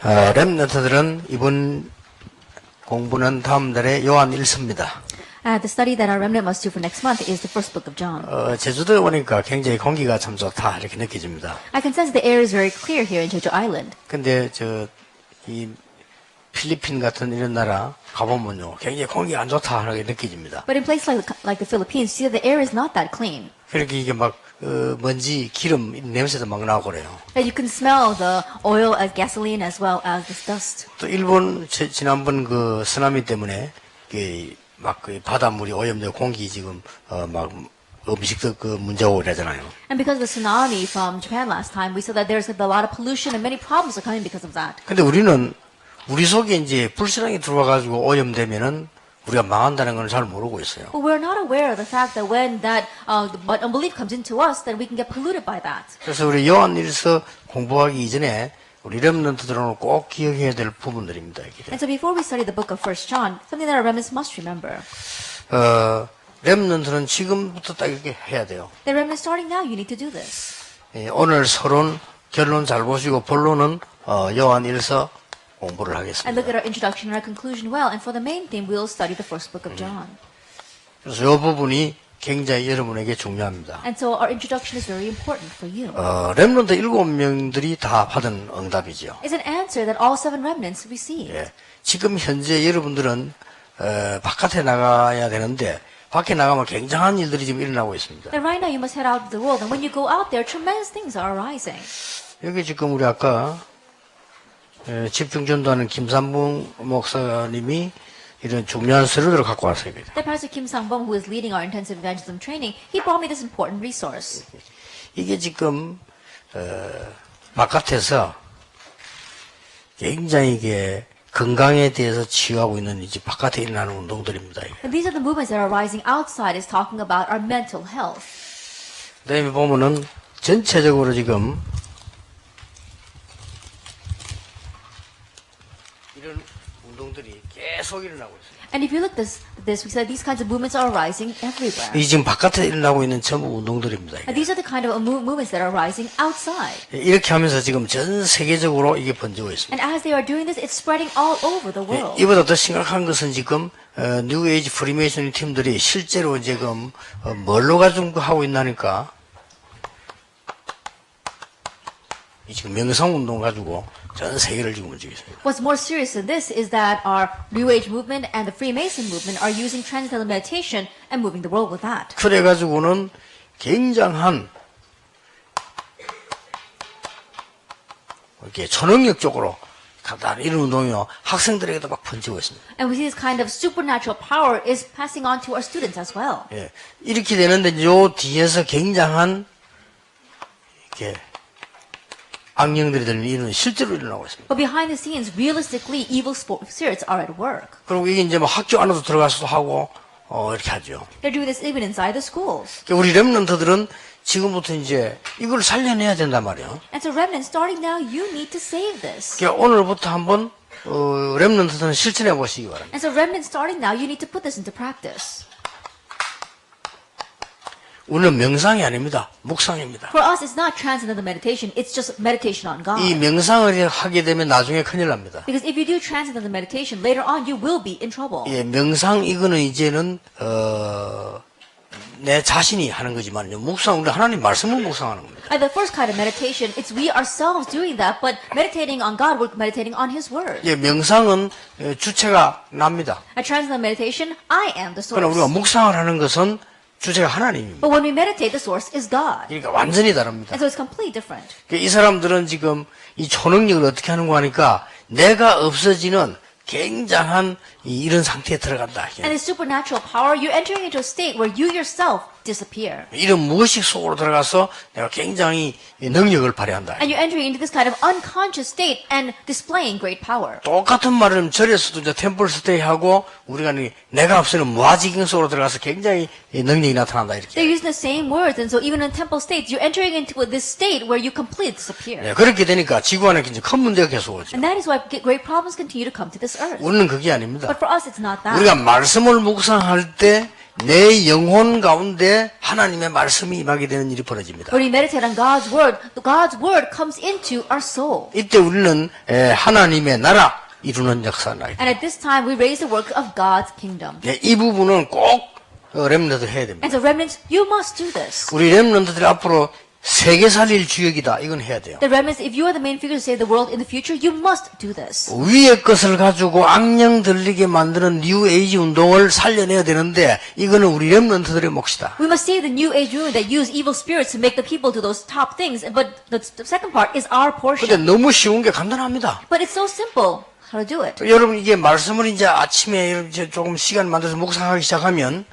렘넌트들은 이번 공부는 다음 달에 요한 1서입니다. The study that our remnant must do for next month is the first book of John. 제주도에 오니까 굉장히 공기가 참 좋다 이렇게 느껴집니다. I can sense the air is very clear here in Jeju Island. 근데 이 필리핀 같은 이런 나라 가보면요, 굉장히 공기가 안 좋다 이렇게 느껴집니다. But in places like the Philippines, you see that the air is not that clean. 그렇게 이게 막 먼지, 기름 냄새도 막 나고 그래요. And you can smell the oil as gasoline as well as this dust. 또 일본 지난번 그 쓰나미 때문에 막 바닷물이 오염되고 공기 지금 막 음식도 그 문제고 그러잖아요. And because of the tsunami from Japan last time, we saw that there's a lot of pollution and many problems are coming because of that. 근데 우리는 우리 속에 이제 불신앙이 들어와가지고 오염되면은 우리가 망한다는 건 잘 모르고 있어요. But we're not aware of the fact that when that unbelief comes into us, then we can get polluted by that. 그래서 우리 요한일서 공부하기 이전에 우리 렘넌트들은 꼭 기억해야 될 부분들입니다. 이게. And so before we study the book of 1 John, something that our remnants must remember. 렘넌트는 지금부터 딱 이렇게 해야 돼요. The remnants starting now, you need to do this. 오늘 서론 결론 잘 보시고 본론은 요한일서 공부를 하겠습니다. And look at our introduction and our conclusion well. And for the main theme, we'll study the first book of John. 그래서 이 부분이 굉장히 여러분에게 중요합니다. And so our introduction is very important for you. 렘넌트 7명들이 다 받은 응답이죠. It's an answer that all 7 remnants received. 예, 지금 현재 여러분들은 바깥에 나가야 되는데 밖에 나가면 굉장한 일들이 지금 일어나고 있습니다. And right now you must head out to the world. And when you go out there, tremendous things are arising. 여기 지금 우리 아까 집중전도하는 김삼봉 목사님이 이런 중요한 서류들을 갖고 왔어요. The Pastor Kim Sang-bom, who is leading our intensive evangelism training, he brought me this important resource. 이게 지금 바깥에서 굉장히 이게 건강에 대해서 치유하고 있는 이제 바깥에 일어나는 운동들입니다. And these are the movements that are arising outside is talking about our mental health. 그다음에 보면은 전체적으로 지금 이런 운동들이 계속 일어나고 있어요. And if you look this, we said these kinds of movements are arising everywhere. 이 지금 바깥에 일어나고 있는 전부 운동들입니다. And these are the kind of movements that are arising outside. 이렇게 하면서 지금 전 세계적으로 이게 번지고 있습니다. And as they are doing this, it's spreading all over the world. 이보다 더 심각한 것은 지금 뉴 에이지 프리메이션 팀들이 실제로 지금 뭘로 가지고 하고 있나니까 이 지금 명상 운동 가지고 전 세계를 지금 움직이고 있습니다. What's more serious than this is that our New Age movement and the Freemason movement are using transcendental meditation and moving the world with that. 그래 가지고는 굉장한 이렇게 초능력적으로 이런 운동이요 학생들에게도 막 번지고 있습니다. And we see this kind of supernatural power is passing on to our students as well. 예, 이렇게 되는데 요 뒤에서 굉장한 이렇게 악령들이 들리는 일은 실제로 일어나고 있습니다. But behind the scenes, realistically, evil spirits are at work. 그리고 이게 이제 뭐 학교 안으로 들어가서도 하고 이렇게 하죠. They're doing this even inside the schools. 우리 렘넌트들은 지금부터 이제 이걸 살려내야 된단 말이에요. And so remnants, starting now, you need to save this. 그러니까 오늘부터 한번 렘넌트들은 실천해 보시기 바랍니다. And so remnants, starting now, you need to put this into practice. 우리는 명상이 아닙니다. 묵상입니다. For us, it's not transcendental meditation, it's just meditation on God. 이 명상을 하게 되면 나중에 큰일 납니다. Because if you do transcendental meditation, later on you will be in trouble. 예, 명상 이거는 이제는 내 자신이 하는 거지만요. 묵상 우리 하나님 말씀을 묵상하는 겁니다. And the first kind of meditation, it's we ourselves doing that, but meditating on God, we're meditating on His Word. 예, 명상은 주체가 납니다. At transcendental meditation, I am the 그러나 우리가 source. 묵상을 하는 것은 주체가 하나님입니다. But when we meditate, the source is God. 그러니까 완전히 다릅니다. And so it's completely different. 이 사람들은 지금 이 초능력을 어떻게 하는가 하니까 내가 없어지는 굉장한 이런 상태에 들어간다. And the supernatural power, you're entering into a state where you yourself disappear. 이런 무의식 속으로 들어가서 내가 굉장히 능력을 발휘한다. And you're entering into this kind of unconscious state and displaying great power. 똑같은 말은 절에서도 이제 템플 스테이하고 우리가 내가 없으면 무아지경 속으로 들어가서 굉장히 능력이 나타난다 이렇게. They're using the same words, and so even in temple states, you're entering into this state where you completely disappear. 네, 그렇게 되니까 지구 안에 이제 큰 문제가 계속 오죠. And that is why great problems continue to come to this earth. 우리는 그게 아닙니다. But for us, it's not that. 우리가 말씀을 묵상할 때 내 영혼 가운데 하나님의 말씀이 임하게 되는 일이 벌어집니다. When we meditate on God's word comes into our soul. 이때 우리는 하나님의 나라 이루는 역사가 나게 And at this time, we raise the work of God's kingdom. 이 부분은 꼭 렘넌트들 해야 됩니다. And so, remnants, you must do this. 우리 렘넌트들이 앞으로 세계 살릴 주역이다. 이건 해야 돼요. The remnants, if you are the main figure to save the world in the future, you must do this. 위의 것을 가지고 악령 들리게 만드는 뉴 에이지 운동을 살려내야 되는데 이거는 우리 렘넌트들의 몫이다. We must save the new age movement that use evil spirits to make the people do those top things. But the second part is our 근데 portion. 너무 쉬운 게 간단합니다. But it's so simple how to do it. 여러분 이게 말씀을 이제 아침에 이제 조금 시간 만들어서 묵상하기 시작하면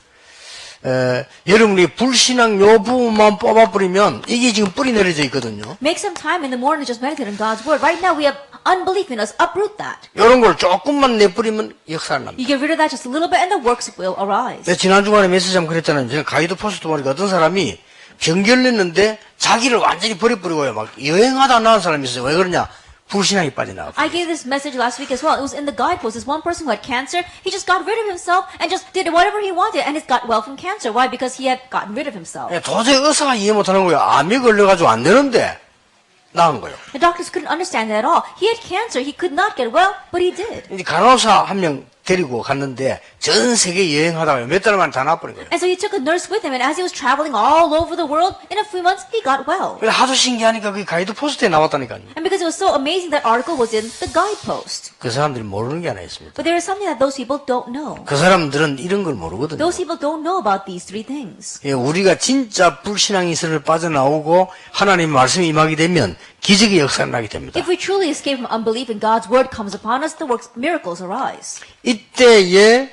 여러분이 불신앙 요 부분만 뽑아버리면 이게 지금 뿌리 내려져 있거든요. Make some time in the morning to just meditate on God's word. Right now we have unbelief in us. Uproot that. 이런 걸 조금만 내버리면 역사를 납니다. You get rid of that just a little bit and the works will arise. 내가 지난 주간에 메시지 한번 그랬잖아요. 제가 가이드 포스트 보니까 어떤 사람이 병결냈는데 자기를 완전히 버려버리고요. 막 여행하다 나온 사람이 있어요. 왜 그러냐? 불신앙이 빠져나가고. I gave this message last week as well. It was in the guidepost. This one person who had cancer, he just got rid of himself and just did whatever he wanted and it got well from cancer. Why? Because he had gotten rid of himself. 도저히 의사가 이해 못하는 거예요. 암이 걸려가지고 안 되는데 나은 거예요. The doctors couldn't understand that at all. He had cancer. He could not get well, but he did. 이제 간호사 한 명 데리고 갔는데 전 세계 여행하다가 몇 달 만에 다 나와버린 거예요. And so he took a nurse with him, and as he was traveling all over the world, in a few months, he got well. 그래서 하도 신기하니까 그 가이드 포스트에 나왔다니까요. And because it was so amazing, that article was in the guidepost. 그 사람들이 모르는 게 하나 있습니다. But there is something that those people don't know. 그 사람들은 이런 걸 모르거든요. Those people don't know about these three things. 예, 우리가 진짜 불신앙이 있을 빠져나오고 하나님의 말씀이 임하게 되면 기적의 역사가 나게 됩니다. If we truly escape from unbelief and God's word comes upon us, the miracles arise. 이때에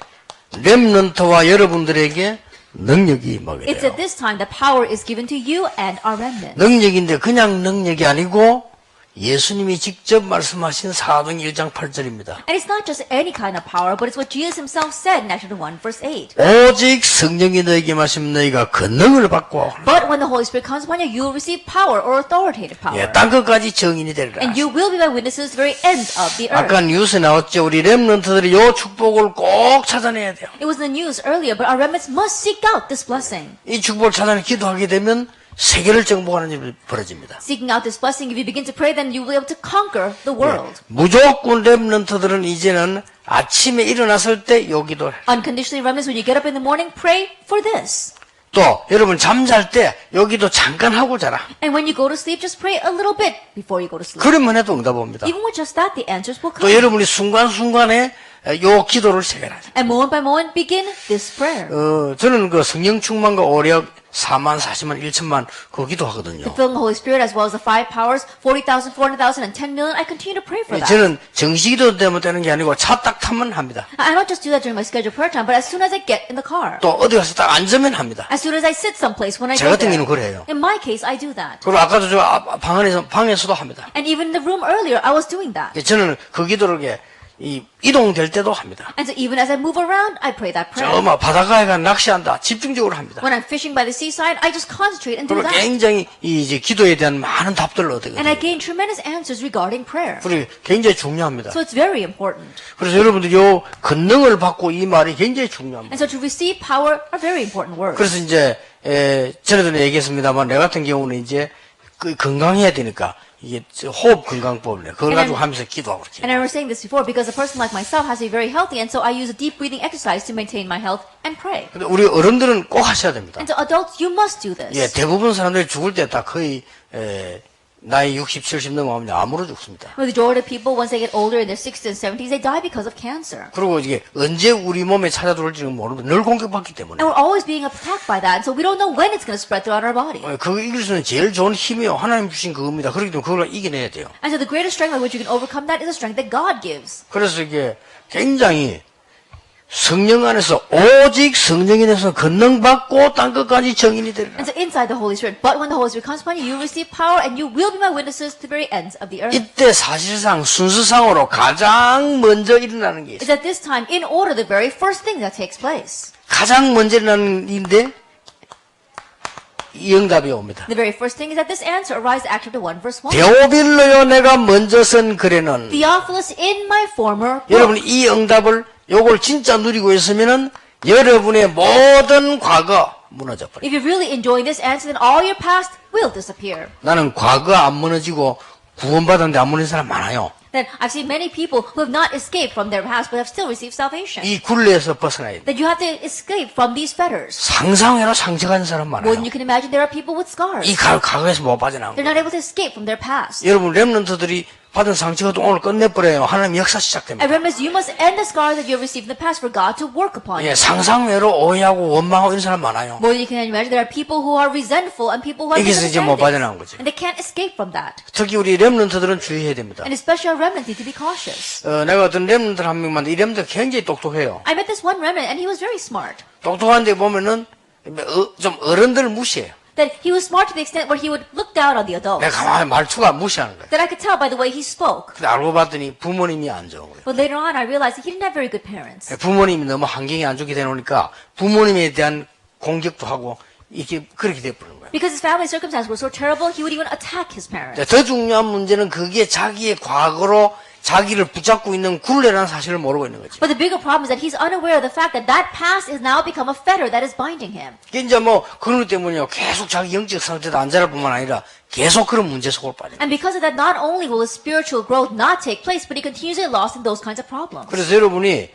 렘넌트와 여러분들에게 능력이 임하게 It's 돼요. at this time that power is given to you and our remnant. 능력인데 그냥 능력이 아니고 예수님이 직접 말씀하신 사도행 1장 8절입니다. And it's not just any kind of power, but it's what Jesus himself said in Acts 1 verse 8. 오직 성령이 너에게 마시면 너희가 권능을 받고 But when the Holy Spirit comes upon you, you will receive power or authoritative power. 예, 땅 끝까지 증인이 되리라. And you will be my witnesses to the very end of the earth. 아까 뉴스에 나왔죠. 우리 렘넌트들이 요 축복을 꼭 찾아내야 돼요. It was in the news earlier, but our remnants must seek out this blessing. 이 축복을 찾아내 기도하게 되면 세계를 정복하는 일이 벌어집니다. Seeking out this blessing, if you begin to pray, then you will be able to conquer the world. 무조건 렘넌트들은 이제는 아침에 일어났을 때 여기도 Unconditionally, remnants, when you get up in the morning, pray for this. 또 여러분 잠잘 때 여기도 잠깐 하고 자라. And when you go to sleep, just pray a little bit before you go to sleep. 그러면 해도 응답 옵니다. Even with just that, the answers will 또 come. 여러분이 순간순간에 요 기도를 새겨나죠. And moment by moment, begin this prayer. 저는 그 성령 충만과 오력 4만, 40만, 1천만 그거 기도하거든요. The filling the Holy Spirit as well as the 5 powers, 40,000, 400,000, and 10 million, I continue to pray for that. 저는 정시기도 때문에 되는 게 아니고 차 딱 타면 합니다. I don't just do that during my scheduled prayer time, but as soon as I get in the car. 또 어디 가서 딱 앉으면 합니다. As soon as I sit someplace when I 저 go 같은 there. 경우는 그래요. In my case, I do that. 그리고 아까도 저 방에서도 합니다. And even in the room earlier, I was doing that. 저는 그 기도를 이동될 때도 합니다. And so even as I move around, I pray that prayer. 저 바닷가에 가 낚시한다. 집중적으로 합니다. When I'm fishing by the seaside, I just concentrate and do 그리고 that. 굉장히 이제 기도에 대한 많은 답들을 얻거든요. And I gain tremendous answers regarding prayer. 그리고 굉장히 중요합니다. So it's very important. 그래서 여러분들이 요 권능을 받고 이 말이 굉장히 중요합니다. And so to receive power are very important words. 그래서 이제 전에도 얘기했습니다만 내 같은 경우는 이제 건강해야 되니까 이게 호흡 건강법이래. 그걸 가지고 하면서 기도하고 그렇게. And I was saying this before because a person like myself has to be very healthy, and so I use a deep breathing exercise to maintain my health and pray. 근데 우리 어른들은 꼭 하셔야 됩니다. And so adults, you must do this. 예, 대부분 사람들이 죽을 때 다 거의 나이 60, 70 넘어가면 암으로 죽습니다. The majority of people, once they get older in their 60s and 70s, they die because of cancer. 그리고 이게 언제 우리 몸에 찾아들어올지는 모르는데 늘 공격받기 때문에. And we're always being attacked by that, and so we don't know when it's going to spread throughout our body. 그거 이길 수 있는 제일 좋은 힘이요. 하나님 주신 그겁니다. 그렇기 때문에 그걸 이겨내야 돼요. And so the greatest strength by which you can overcome that is the strength that God gives. 그래서 이게 굉장히 성령 안에서 오직 성령에 대해서 권능받고 땅끝까지 정인이 되리라. And so inside the Holy Spirit, but when the Holy Spirit comes upon you, you receive power and you will be my witnesses to the very ends of the earth. 이때 사실상 순서상으로 가장 먼저 일어나는 게 It's 있어요. at this time, in order, the very first thing that takes place. 가장 먼저 일어나는 일인데 이 응답이 옵니다. The very first thing is that this answer arises Acts 1 verse 1. 데오빌로요 내가 먼저 쓴 글에는 Theophilus, in my former book. 여러분 이 응답을 요걸 진짜 누리고 있으면은 여러분의 모든 과거 무너져 버려. If you're really enjoying this answer, then all your past will disappear. 나는 과거 안 무너지고 구원받았는데 안 무너진 사람 많아요. Then I've seen many people who have not escaped from their past but have still received salvation. 이 굴레에서 벗어나야 돼. That you have to escape from these fetters. 상상해라 상처가는 사람 More 많아요. than you can imagine, there are people with scars. 이 과거에서 못 빠져나온 They're 거예요. not able to escape from their past. 여러분 렘넌트들이 받은 상처가 또 오늘 끝내버려요. 하나님 역사 시작됩니다. And remember, you must end the scars that you have received in the past for God to work upon 예, you. 상상외로 오해하고 원망하고 이런 사람 많아요. More than you can imagine, there are people who are resentful and people who are 여기서 이제 못 misunderstanding. 빠져나온 거죠. And they can't escape from that. 특히 우리 렘넌트들은 주의해야 됩니다. And especially our remnants need to be cautious. 내가 어떤 렘넌트 한 명만 이 렘넌트 굉장히 똑똑해요. I met this one remnant and he was very smart. 똑똑한데 보면은 좀 어른들을 무시해요. That he was smart to the extent where he would look down on the adults. 내가 가만히 말투가 무시하는 거예요. That I could tell by the way he spoke. 근데 알고 봤더니 부모님이 안 좋은 거예요. But later on, I realized that he didn't have very good parents. 부모님이 너무 환경이 안 좋게 되놓으니까 부모님에 대한 공격도 하고 이렇게 그렇게 돼버리는 거예요. Because his family circumstances were so terrible, he would even attack his parents. 더 중요한 문제는 그게 자기의 과거로 자기를 붙잡고 있는 굴레라는 사실을 모르고 있는 거지. But the bigger problem is that he's unaware of the fact that that past is now become a fetter that is binding him. 이제 뭐 그런 것 때문에 계속 자기 영적 상태도 안 자랄 뿐만 아니라 계속 그런 문제 속으로 빠져. And because of that, not only will his spiritual growth not take place, but he continues to get lost in those kinds of problems. 그래서 여러분이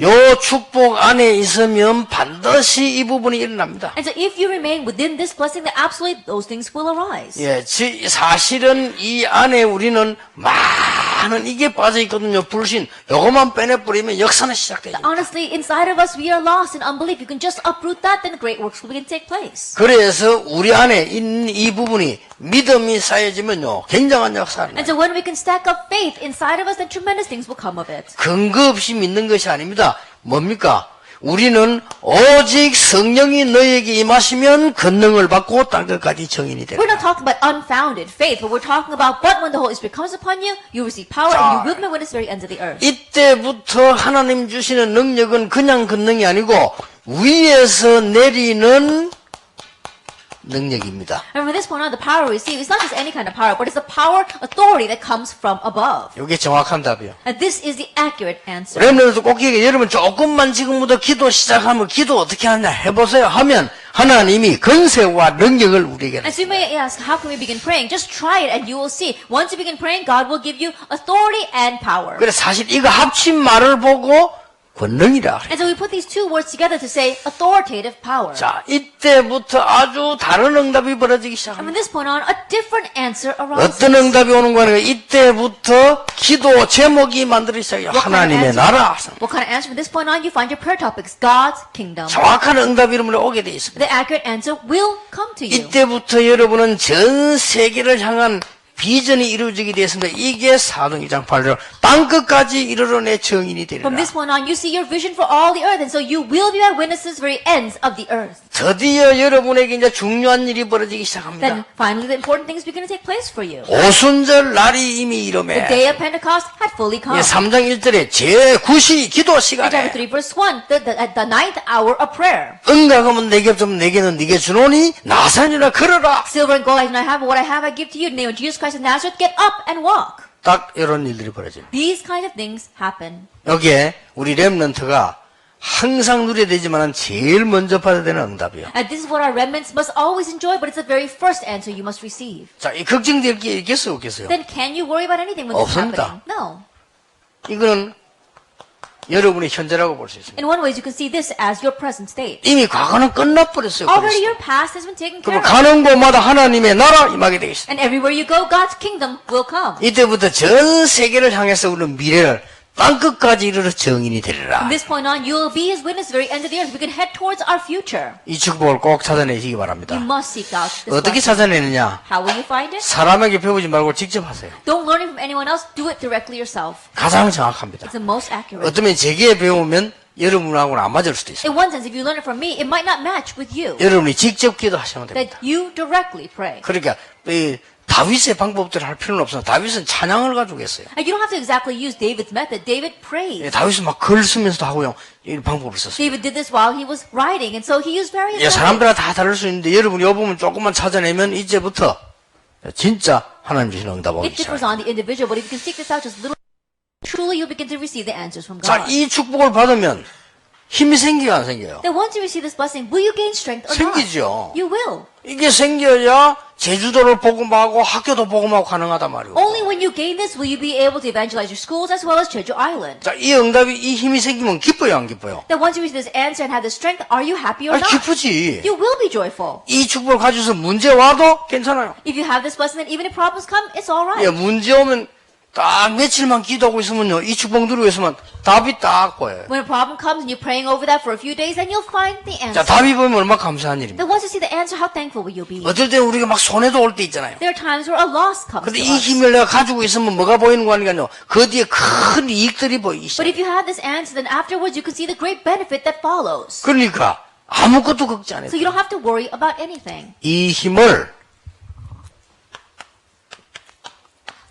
요 축복 안에 있으면 반드시 이 부분이 일어납니다. And so if you remain within this blessing, then absolutely those things will arise. 예, 사실은 이 안에 우리는 많은 이게 빠져 있거든요. 불신. 요것만 빼내버리면 역사는 시작되죠. Honestly, inside of us, we are lost in unbelief. You can just uproot that, then great works will begin to take place. 그래서 우리 안에 있는 이 부분이 믿음이 쌓여지면요. 굉장한 역사를 And so when we can stack up faith inside of us, then tremendous things will come of it. 근거 없이 믿는 것이 아닙니다. 뭡니까? 우리는 오직 성령이 너에게 임하시면 권능을 받고 땅 끝까지 정인이 되라. We're not talking about unfounded faith, but we're talking about but when the Holy Spirit comes upon you, you receive power and you will be my witness to the very ends of the earth. 이때부터 하나님 주시는 능력은 그냥 권능이 아니고 위에서 내리는 능력입니다. And from this point on, the power we receive is not just any kind of power, but it's the power, authority that comes from above. 이게 정확한 답이요. And this is the accurate answer. 렘넌트 꼭 얘기해. 여러분 조금만 지금부터 기도 시작하면 기도 어떻게 하냐 해보세요 하면 하나님이 권세와 능력을 우리에게 And so you may ask, how can we begin praying? Just try it and you will see. Once you begin praying, God will give you authority and power. 그래 사실 이거 합친 말을 보고 권능이라 그래. And so we put these two words together to say authoritative power. 자, 이때부터 아주 다른 응답이 벌어지기 And 시작합니다. from this point on, a different answer arises. 어떤 응답이 오는 거는 이때부터 기도 제목이 만들어지기 시작해요. What kind of 하나님의 answer? 나라. What kind of answer? From this point on, you find your prayer topics, God's kingdom. 정확한 응답이 여러분에 오게 돼 있습니다. The accurate answer will come to you. 이때부터 여러분은 전 세계를 향한 비전이 이루어지게 되었습니다. 이게 사도행전 8절 땅 끝까지 이르러 내 증인이 되리라. From this point on, you see your vision for all the earth, and so you will be my witnesses for the ends of the earth. 드디어 여러분에게 이제 중요한 일이 벌어지기 시작합니다. Then finally, the important things begin to take place for you. 오순절 날이 이미 The 이르매 day of Pentecost had fully come. 3장 1절에 제9시 기도 In 시간에 chapter 3, verse 1, at the ninth hour of prayer. 응답하면 내게 좀 내게는 네게 주노니 나산이나 걸어라. Silver and gold I do not have, but what I have I give to you. In the name of Jesus Christ of Nazareth, get up and walk. 딱 이런 일들이 벌어집니다. These kind of things happen. 여기에 우리 렘넌트가 항상 누려야 되지만 제일 먼저 받아야 되는 응답이요. And this is what our remnants must always enjoy, but it's the very first answer you must receive. 자, 이 걱정될 게 있겠어요, 없겠어요? Then can you worry about anything when this is 없습니다. happening? No. 이거는 여러분의 현재라고 볼 수 있습니다. In one way, you can see this as your present state. 이미 과거는 끝나버렸어요. Already 그래서. your past has been taken care 그럼 of. 가는 곳마다 하나님의 나라 임하게 되겠습니다. And everywhere you go, God's kingdom will come. 이때부터 전 세계를 향해서 우리는 미래를 땅 끝까지 이르러 정인이 되리라. From this point on, you will be His witness to the very end of the earth. We can head towards our future. 이 축복을 꼭 찾아내시기 바랍니다. You must seek out this 어떻게 blessing. 찾아내느냐? How will you find it? 사람에게 배우지 말고 직접 하세요. Don't learn it from anyone else. Do it directly yourself. 가장 정확합니다. It's the most accurate. 어쩌면 제게 배우면 여러분하고는 안 맞을 수도 있어요. In one sense, if you learn it from me, it might not match with you. 여러분이 직접 기도하시면 됩니다. That you directly pray. 그러니까 이 다윗의 방법대로 할 필요는 없어요. 다윗은 찬양을 가지고 했어요. And you don't have to exactly use David's method. David prayed. 예, 다윗은 막 글 쓰면서도 하고요. 이 방법을 썼어요. David did this while he was writing, and so he used various 예, methods. 사람들과 다 다를 수 있는데 여러분이 이 부분 조금만 찾아내면 이제부터 진짜 하나님 주시는 응답 오기 It differs 시작해요. on the individual, but if you can seek this out just a little, truly you'll begin to receive the answers from 자, God. 이 축복을 받으면 힘이 생겨요, 안 생겨요? Then once you receive this blessing, will you gain strength or not? 생기죠. You will. 이게 생겨야 제주도를 복음하고 학교도 복음하고 가능하단 말이에요. Only when you gain this will you be able to evangelize your schools as well as Jeju Island. 자, 이 응답이, 이 힘이 생기면 기뻐요, 안 기뻐요? Then once you receive this answer and have this strength, are you happy or 아, not? 기쁘지. You will be joyful. 이 축복을 가져서 문제 와도 괜찮아요. If you have this blessing, then even if problems come, it's all 예, right. 문제 오면 딱 며칠만 기도하고 있으면요, 이 축복 누리고 있으면 답이 딱 보여요. When a problem comes and you're praying over that for a few days, then you'll find the 자, answer. 답이 보이면 얼마나 감사한 일입니다. Then once you see the answer, how thankful will you be? 어떨 때는 우리가 막 손해도 올 때 있잖아요. There are times where a loss comes 근데 to 이 us. 힘을 내가 가지고 있으면 뭐가 보이는 거 아니까요? 그 뒤에 큰 이익들이 보이기 But 시작해요. if you have this answer, then afterwards you can see the great benefit that follows. 그러니까 아무것도 걱정 안 해요. So you don't have to worry about anything. 이 힘을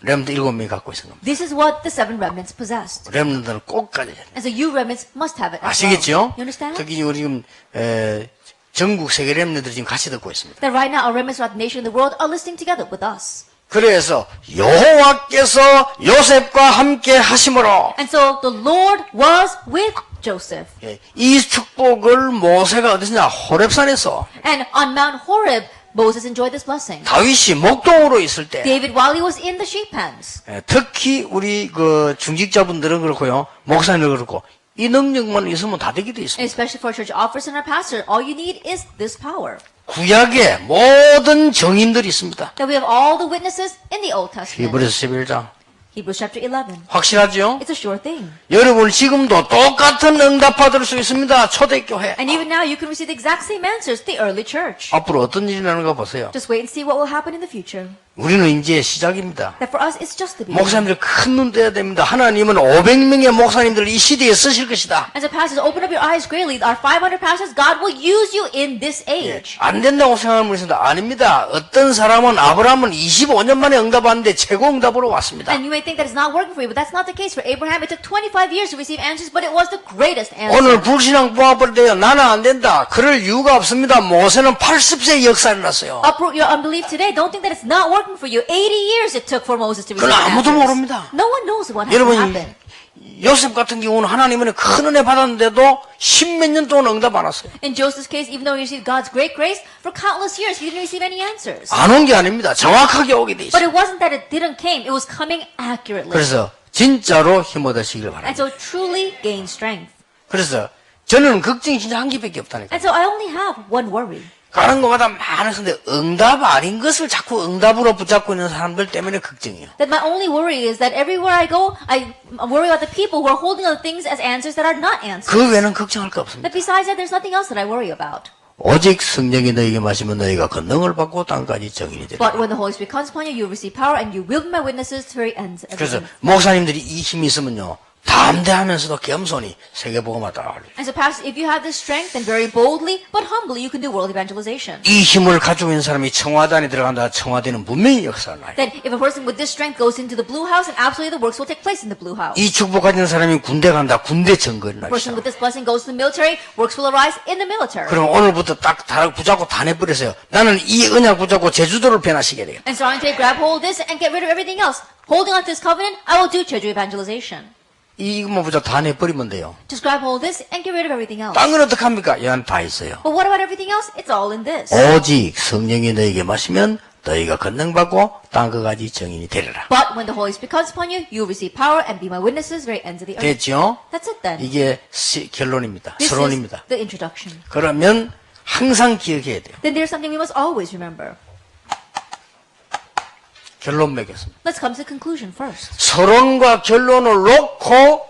렘드 7명이 갖고 있는 겁니다. This is what the 7 remnants possessed. 렘드는 꼭 가져야 돼요. And so you remnants must have it as well. 아시겠죠? You understand? 특히 우리 지금 전국 세계 렘드들이 지금 같이 듣고 있습니다. That right now our remnants throughout the nation and the world are listening together with us. 그래서 여호와께서 요셉과 함께 하심으로 And so the Lord was with Joseph. 예, 이 축복을 모세가 어디서냐? 호렙산에서 And on Mount Horeb, Moses enjoyed this blessing. 다윗이 목동으로 있을 때 David, while he was in the sheep pens. 특히 우리 그 중직자분들은 그렇고요, 목사님들 그렇고 이 능력만 있으면 다 되게 돼 And 있습니다. especially for church officers and our pastor, all you need is this power. 구약에 모든 정인들이 있습니다. That we have all the witnesses in the Old Testament. 히브리서 11장 Hebrews chapter 11. 확실하죠? It's a sure thing. 여러분 지금도 똑같은 응답 받을 수 있습니다. 초대교회. And even now you can receive the exact same answers the early church. 앞으로 어떤 일이 나는가 보세요. Just wait and see what will happen in the future. 우리는 이제 시작입니다. That for us it's just the beginning. 목사님들 큰 눈 떼야 됩니다. 하나님은 500명의 목사님들을 이 시대에 쓰실 것이다. As a pastors, open up your eyes greatly. Our 500 pastors, God will use you in this age. 안 된다고 생각하는 분이 있습니다. 아닙니다. 어떤 사람은 아브라함은 25년 만에 응답하는데 최고 응답으로 왔습니다. And you may think that it's not working for you, but that's not the case. For Abraham, it took 25 years to receive answers, but it was the greatest answer. 오늘 불신앙 부합을 돼요. 나는 안 된다. 그럴 이유가 없습니다. 모세는 80세의 역사를 났어요. Uproot your unbelief today. Don't think that it's not working for you. 80 years it took for Moses to receive 그건 아무도 answers. 모릅니다. No one knows what has 여러분, happened. 요셉 같은 경우는 하나님은 큰 은혜 받았는데도 10몇 년 동안 응답 안 왔어요. In Joseph's case, even though he received God's great grace, for countless years he didn't receive any answers. 안 온 게 아닙니다. 정확하게 오게 돼 But 있어요. it wasn't that it didn't came, it was coming accurately. 그래서 진짜로 힘 얻으시길 바랍니다. And so truly gain strength. 그래서 저는 걱정이 진짜 한 개밖에 없다니까. And so I only have one worry. 가는 것마다 많은 건데 응답 아닌 것을 자꾸 응답으로 붙잡고 있는 사람들 때문에 걱정이에요. That my only worry is that everywhere I go, I worry about the people who are holding other things as answers that are not answers. 그 외에는 걱정할 거 없습니다. That besides that, there's nothing else that I worry about. 오직 성령이 너에게 마시면 너희가 권능을 받고 땅까지 정인이 되리라. But when the Holy Spirit comes upon you, you will receive power and you will be my witnesses to the very ends of the 그래서 earth. 목사님들이 이 힘이 있으면요, 담대하면서도 겸손히 세계복음화 따라가려. And so, Pastor, if you have this strength, then very boldly but humbly you can do world evangelization. 이 힘을 가지고 있는 사람이 청와대 안에 들어간다. 청와대는 분명히 역사를 나요. Then, if a person with this strength goes into the blue house, then absolutely the works will take place in the blue house. 이 축복 가진 사람이 군대 간다. 군대 정거리 A person 나시다. with this blessing goes to the military, works will arise in the military. 그럼 오늘부터 딱 다락 붙잡고 다 내버리세요. 나는 이 언약 붙잡고 제주도를 변화시켜야 돼요. And starting today, grab hold of this and get rid of everything else. Holding on to this covenant, I will do Jeju evangelization. 이것만 붙잡고 다 내버리면 돼요. Just grab hold of this and get rid of everything else. 딴 건 어떡합니까? 얘는 다 있어요. But what about everything else? It's all in this. 오직 성령이 너에게 마시면 너희가 권능받고 땅끝까지 정인이 되리라. But when the Holy Spirit comes upon you, you will receive power and be my witnesses very ends of the earth. 됐죠? That's it then. 이게 결론입니다. This 서론입니다. is the introduction. 그러면 항상 기억해야 돼요. Then there's something we must always remember. 결론 맺겠습니다. Let's come to the conclusion first. 서론과 결론을 놓고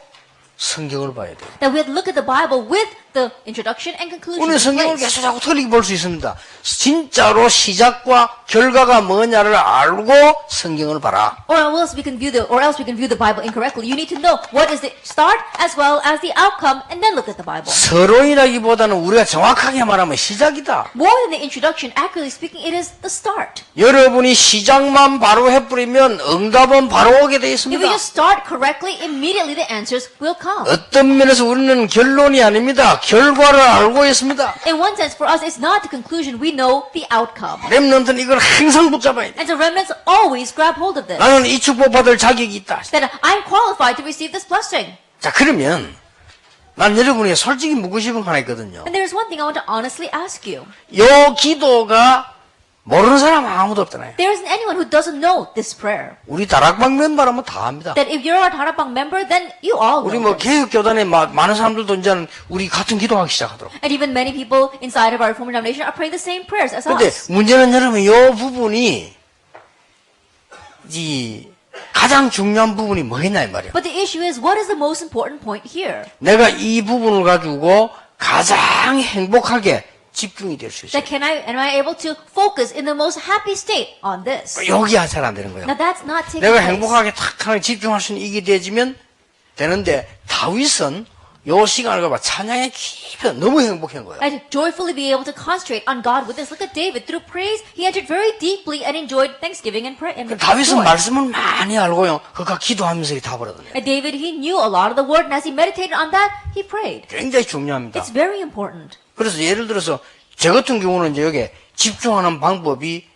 성경을 봐야 돼요. That we have to look at the Bible with the introduction and conclusion. 우리는 in 성경을 place. 계속 자꾸 틀리게 볼 수 있습니다. 진짜로 시작과 결과가 뭐냐를 알고 성경을 봐라. Or else we can view the Bible incorrectly. You need to know what is the start as well as the outcome, and then look at the Bible. 서론이라기보다는 우리가 정확하게 말하면 시작이다. More than the introduction, accurately speaking, it is the start. 여러분이 시작만 바로 해버리면 응답은 바로 오게 돼 If 있습니다. we just start correctly, immediately the answers will come. 어떤 면에서 우리는 결론이 아닙니다. 결과를 알고 있습니다. In one sense, for us, it's not the conclusion. We know the outcome. 렘넌트는 이걸 항상 붙잡아야 돼. And so remnants always grab hold of this. 나는 이 축복 받을 자격이 있다. That I'm qualified to receive this blessing. 자, 그러면 난 여러분이 솔직히 묻고 싶은 거 하나 있거든요. And there's one thing I want to honestly ask you. 요 기도가 모르는 사람 아무도 없잖아요. There isn't anyone who doesn't know this prayer. 우리 다락방 멤버라면 다 압니다. That if you're a Tarapang member, then you all 우리 know 뭐 this. 개혁교단에 많은 사람들도 이제는 우리 같은 기도하기 시작하더라고요. And even many people inside of our reform denomination are praying the same prayers as 근데 us. 문제는 여러분 요 부분이 이 가장 중요한 부분이 뭐겠냐 이 말이에요. But the issue is, what is the most important point here? 내가 이 부분을 가지고 가장 행복하게 집중이 될 수 있어요. That am I able to focus in the most happy state on this? 여기가 잘 안 되는 거예요. Now that's not taking 내가 place. 행복하게 탁하게 집중할 수 있는 이게 되지면 되는데 다윗은 요 시간을 가봐 찬양에 깊이 너무 행복한 거예요. And joyfully be able to concentrate on God with this. Look at David. Through praise, he entered very deeply and enjoyed thanksgiving and prayer. And 다윗은 joy. 말씀을 많이 알고요. 그가 기도하면서 이게 다 버렸거든요. And David, he knew a lot of the word, and as he meditated on that, he prayed. 굉장히 중요합니다. It's very important. 그래서 예를 들어서 저 같은 경우는 이제 여기 집중하는 방법이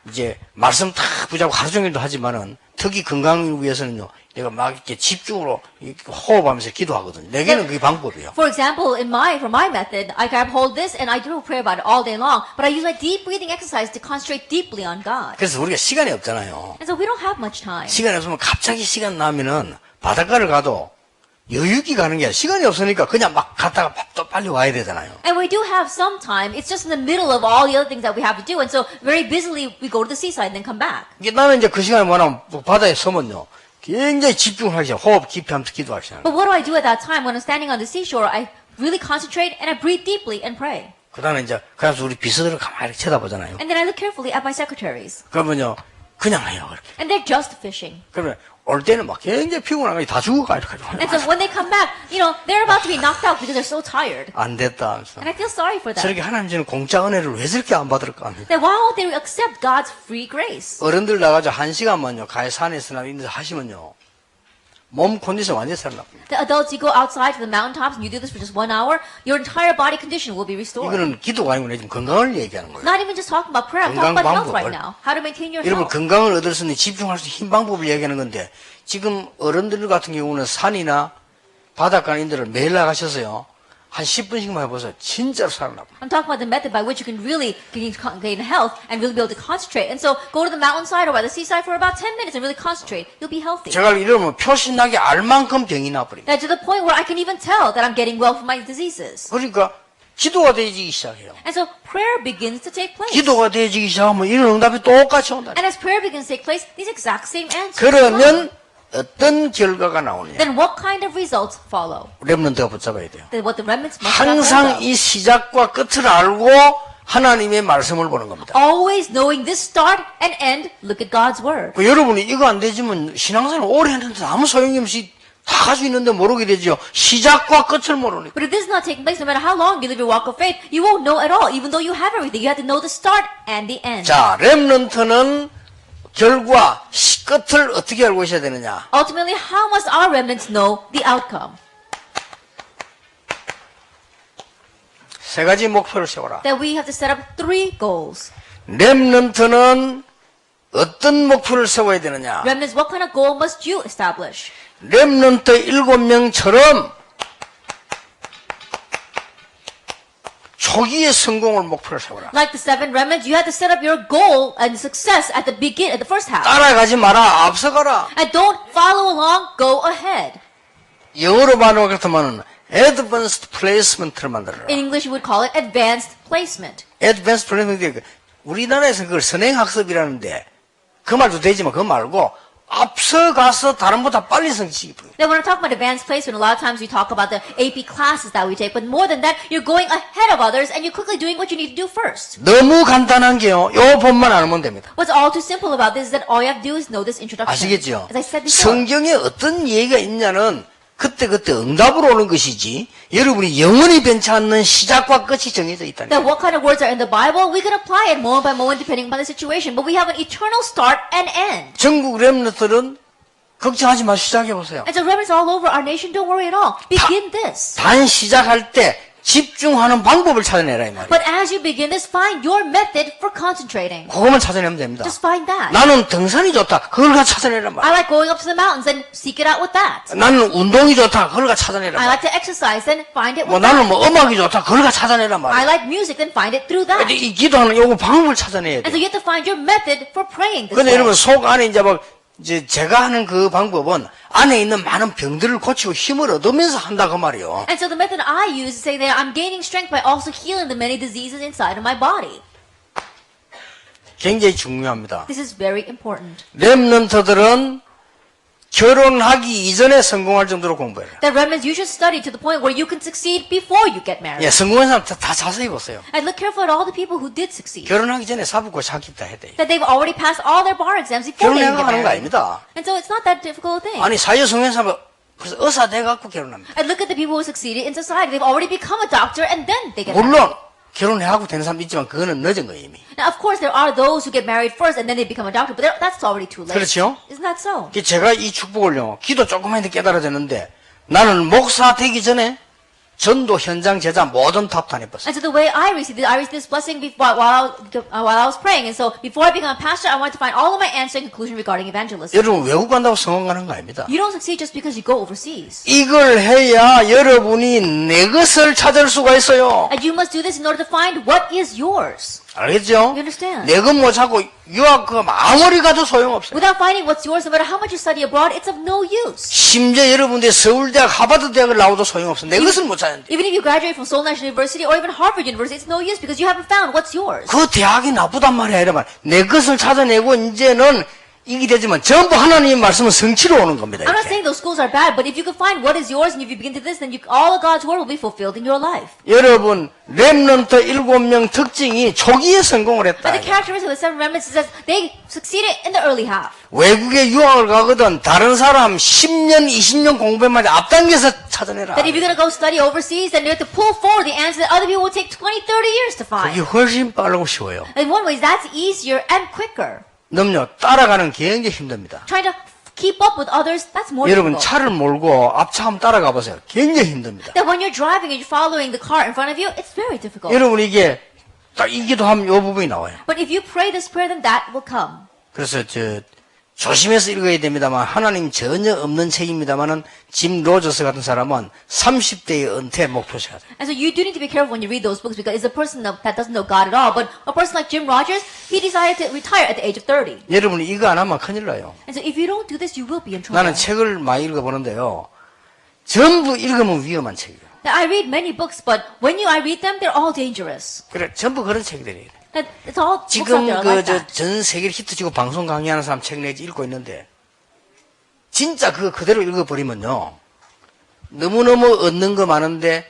이제 말씀 다 붙잡고 하루 종일도 하지만은 특히 건강을 위해서는요. 내가 막 이렇게 집중으로 이렇게 호흡하면서 기도하거든요. 내게는 그게 방법이에요. For example, for my method, I can hold this and I do pray about it all day long, but I use my deep breathing exercise to concentrate deeply on God. 그래서 우리가 시간이 없잖아요. And so we don't have much time. 시간이 없으면 갑자기 시간 나면은 바닷가를 가도 여유있게 가는 게 아니라 시간이 없으니까 그냥 막 갔다가 또 빨리 와야 되잖아요. And we do have some time. It's just in the middle of all the other things that we have to do. And so very busily we go to the seaside and then come back. 이게 나는 이제 그 시간에 뭐냐면 바다에 서면요. 굉장히 집중을 하기 시작. 호흡 깊이 하면서 기도하기 시작. But what do I do at that time when I'm standing on the seashore? I really concentrate and I breathe deeply and pray. 그 다음에 이제 그래서 우리 비서들을 가만히 쳐다보잖아요. And then I look carefully at my secretaries. 그러면요. 그냥 해요. 그렇게. And they're just fishing. 그러면 올 때는 막 굉장히 피곤한 거다 죽어가 이렇게 And so when they come back, they're about to be knocked out because they're so tired. 안 됐다 하면서. And I feel sorry for them. 저렇게 하나님 주는 공짜 은혜를 왜 저렇게 안 받을까 합니다. Then why won't they accept God's free grace? 어른들 나가서 1시간만요. 가해 산에서나 이런 데서 하시면요. 몸 컨디션 완전히 살아납니다. The adults, you go outside to the mountaintops and you do this for just 1 hour, your entire body condition will be restored. 이거는 기도가 아니고 지금 건강을 얘기하는 거예요. Not even just talking about prayer, I'm talking about health right 방법을. now. How to maintain your 여러분 health. 건강을 얻을 수 있는 집중할 수 있는 힘 방법을 얘기하는 건데 지금 어른들 같은 경우는 산이나 바닷가 있는 데를 매일 나가셔서요. 한 10분씩만 해보세요. 진짜로 살아납니다. I'm talking about the method by which you can really gain health and really be able to concentrate. And so go to the mountainside or by the seaside for about 10 minutes and really concentrate. You'll be healthy. 제가 이러면 표시나게 알 만큼 병이 나버립니다. That to the point where I can even tell that I'm getting well from my diseases. 그러니까 기도가 되어지기 시작해요. And so prayer begins to take place. 기도가 되어지기 시작하면 이런 응답이 똑같이 온다. And as prayer begins to take place, these exact same answers 그러면 어떤 결과가 나오느냐. then what kind of results follow? 렘넌트가 붙잡아야 돼요. Then what the remnants must not hold 항상 up. 이 시작과 끝을 알고 하나님의 말씀을 보는 겁니다. Always knowing this start and end, look at God's word. 그 여러분이 이거 안 되지만 신앙생활 오래 했는데 아무 소용이 없이 다 가지고 있는데 모르게 되죠. 시작과 끝을 모르니까. But if this is not taking place, no matter how long you live your walk of faith, you won't know at all, even though you have everything. You have to know the start and the end. 자, 렘넌트는 결과, 끝을 어떻게 알고 있어야 되느냐. Ultimately, how must our remnants know the outcome? 세 가지 목표를 세워라. That we have to set up 3 goals. 렘넌트는 어떤 목표를 세워야 되느냐. Remnants, what kind of goal must you establish? 렘넌트 7명처럼 초기의 성공을 목표로 세워라. Like the 7 remnants, you have to set up your goal and success at the first half. 따라가지 마라. 앞서가라. And don't follow along, go ahead. 영어로 말하면 그렇다면 advanced placement를 만들어라. In English, you would call it advanced placement. advanced placement. 우리나라에서 그걸 선행학습이라는데 그 말도 되지만 그거 말고 앞서가서 다른보다 빨리 성취하기. Then when I talk about advanced placement, a lot of times we talk about the AP classes that we take, but more than that, you're going ahead of others and you're quickly doing what you need to do first. 너무 간단한 게요. 요 법만 알면 됩니다. What's all too simple about this is that all you have to do is know this introduction. 아시겠죠? As I said before. 성경에 어떤 얘기가 있냐는 그때그때 응답으로 오는 것이지 여러분이 영원히 변치 않는 시작과 끝이 정해져 있다는 That 거예요. what kind of words are in the Bible, we can apply it moment by moment depending upon the situation, but we have an eternal start and end. 전국 렘넌트들은 걱정하지 마시고 시작해보세요. And so remnants all over our nation, don't worry at all. Begin this. 단 시작할 때 집중하는 방법을 찾아내라 이 말이에요. But as you begin this, find your method for concentrating. 그것만 찾아내면 됩니다. Just find that. 나는 등산이 좋다. 그걸 가 찾아내란 I 말이에요. like going up to the mountains and seek it out with that. 나는 운동이 좋다. 그걸 가 찾아내란 I 말이에요. like to exercise and find it 뭐 with 나는 that. 뭐 음악이 좋다. 그걸 가 찾아내란 I 말이에요. like music, then find it through that. 근데 이 기도하는 요거 방법을 찾아내야 And so 돼요. you have to find your method for praying this 근데 way. 여러분 속 안에 이제 제가 하는 그 방법은 안에 있는 많은 병들을 고치고 힘을 얻으면서 한다 그 말이에요. And so the method I use is saying that I'm gaining strength by also healing the many diseases inside of my body. 굉장히 중요합니다. This is very important. 렘넌트들은 결혼하기 이전에 성공할 정도로 공부해라. That remnants you should study to the point where you can succeed before you get married. 예, 성공한 사람 다 자세히 보세요. And look careful at all the people who did succeed. 결혼하기 전에 사법고 자격 다 해야 돼요. That they've already passed all their bar exams before they 결혼해가 even get 하는 거 married. 아닙니다. And so it's not that difficult a thing. 아니 사회 성공한 사람은 그래서 의사 돼갖고 결혼합니다. And look at the people who succeeded in society. They've already become a doctor and then they get married. 물론 결혼해하고 되는 사람 있지만 그거는 늦은 거예요 이미. Now, of course, there are those who get married first and then they become a doctor, but that's already too late. 그렇죠? Isn't that so? 제가 이 축복을요 기도 조금만 해도 깨달아졌는데 나는 목사 되기 전에 전도 현장 제자 모든 탑단해 봤어요. And so the way I received this blessing while I was praying, and so before I became a pastor, I wanted to find all of my answer and conclusion regarding evangelism. 여러분 외국 간다고 성공 가는 거 아닙니다. You don't succeed just because you go overseas. 이걸 해야 여러분이 내 것을 찾을 수가 있어요. And you must do this in order to find what is yours. 알겠죠? You understand? 내 것 못 찾고 유학 그 아무리 가도 소용없어요. Without finding what's yours, no matter how much you study abroad, it's of no use. 심지어 여러분들이 서울대학 하버드 대학을 나와도 소용없어요. 내 것을 못 찾는데. Even if you graduate from Seoul National University or even Harvard University, it's no use because you haven't found what's yours. 그 대학이 나쁘단 말이야. 이러면 내 것을 찾아내고 이제는 이게 되지만 전부 하나님의 말씀은 성취로 오는 겁니다. I'm not 이렇게. saying those schools are bad, but if you can find what is yours and if you begin to this, then all of God's word will be fulfilled in your life. 여러분 렘넌트 7명 특징이 초기에 성공을 했다. But the characteristic of the seven remnants is that they succeeded in the early half. 외국에 유학을 가거든 다른 사람 10년 20년 공부해만 앞당겨서 찾아내라. That if you're going to go study overseas, then you have to pull forward the answer that other people will take 20, 30 years to 그게 find. 훨씬 빠르고 쉬워요. In one way, that's easier and quicker. 넘요 따라가는 게 굉장히 힘듭니다. Trying to keep up with others, that's more 여러분 difficult. 차를 몰고 앞차 한번 따라가 보세요. 굉장히 힘듭니다. That when you're driving and you're following the car in front of you, it's very difficult. 여러분 이게 딱 이 기도하면 이 부분이 나와요. But if you pray this prayer, then that will come. 그래서 조심해서 읽어야 됩니다만 하나님 전혀 없는 책입니다만은 짐 로저스 같은 사람은 30대의 은퇴 목표셔야 돼요. And so you do need to be careful when you read those books because it's a person that doesn't know God at all. But a person like Jim Rogers, he decided to retire at the age of 30. 여러분이 이거 안 하면 큰일 나요. And so if you don't do this, you will be in trouble. 나는 책을 많이 읽어보는데요. 전부 읽으면 위험한 책이에요. Now, I read many books, but when I read them, they're all dangerous. 그래 전부 그런 책들이에요. That it's all books out 지금 there like that. 전 세계를 히트치고 방송 강의하는 사람 책 내지 읽고 있는데 진짜 그거 그대로 읽어버리면요. 너무너무 얻는 거 많은데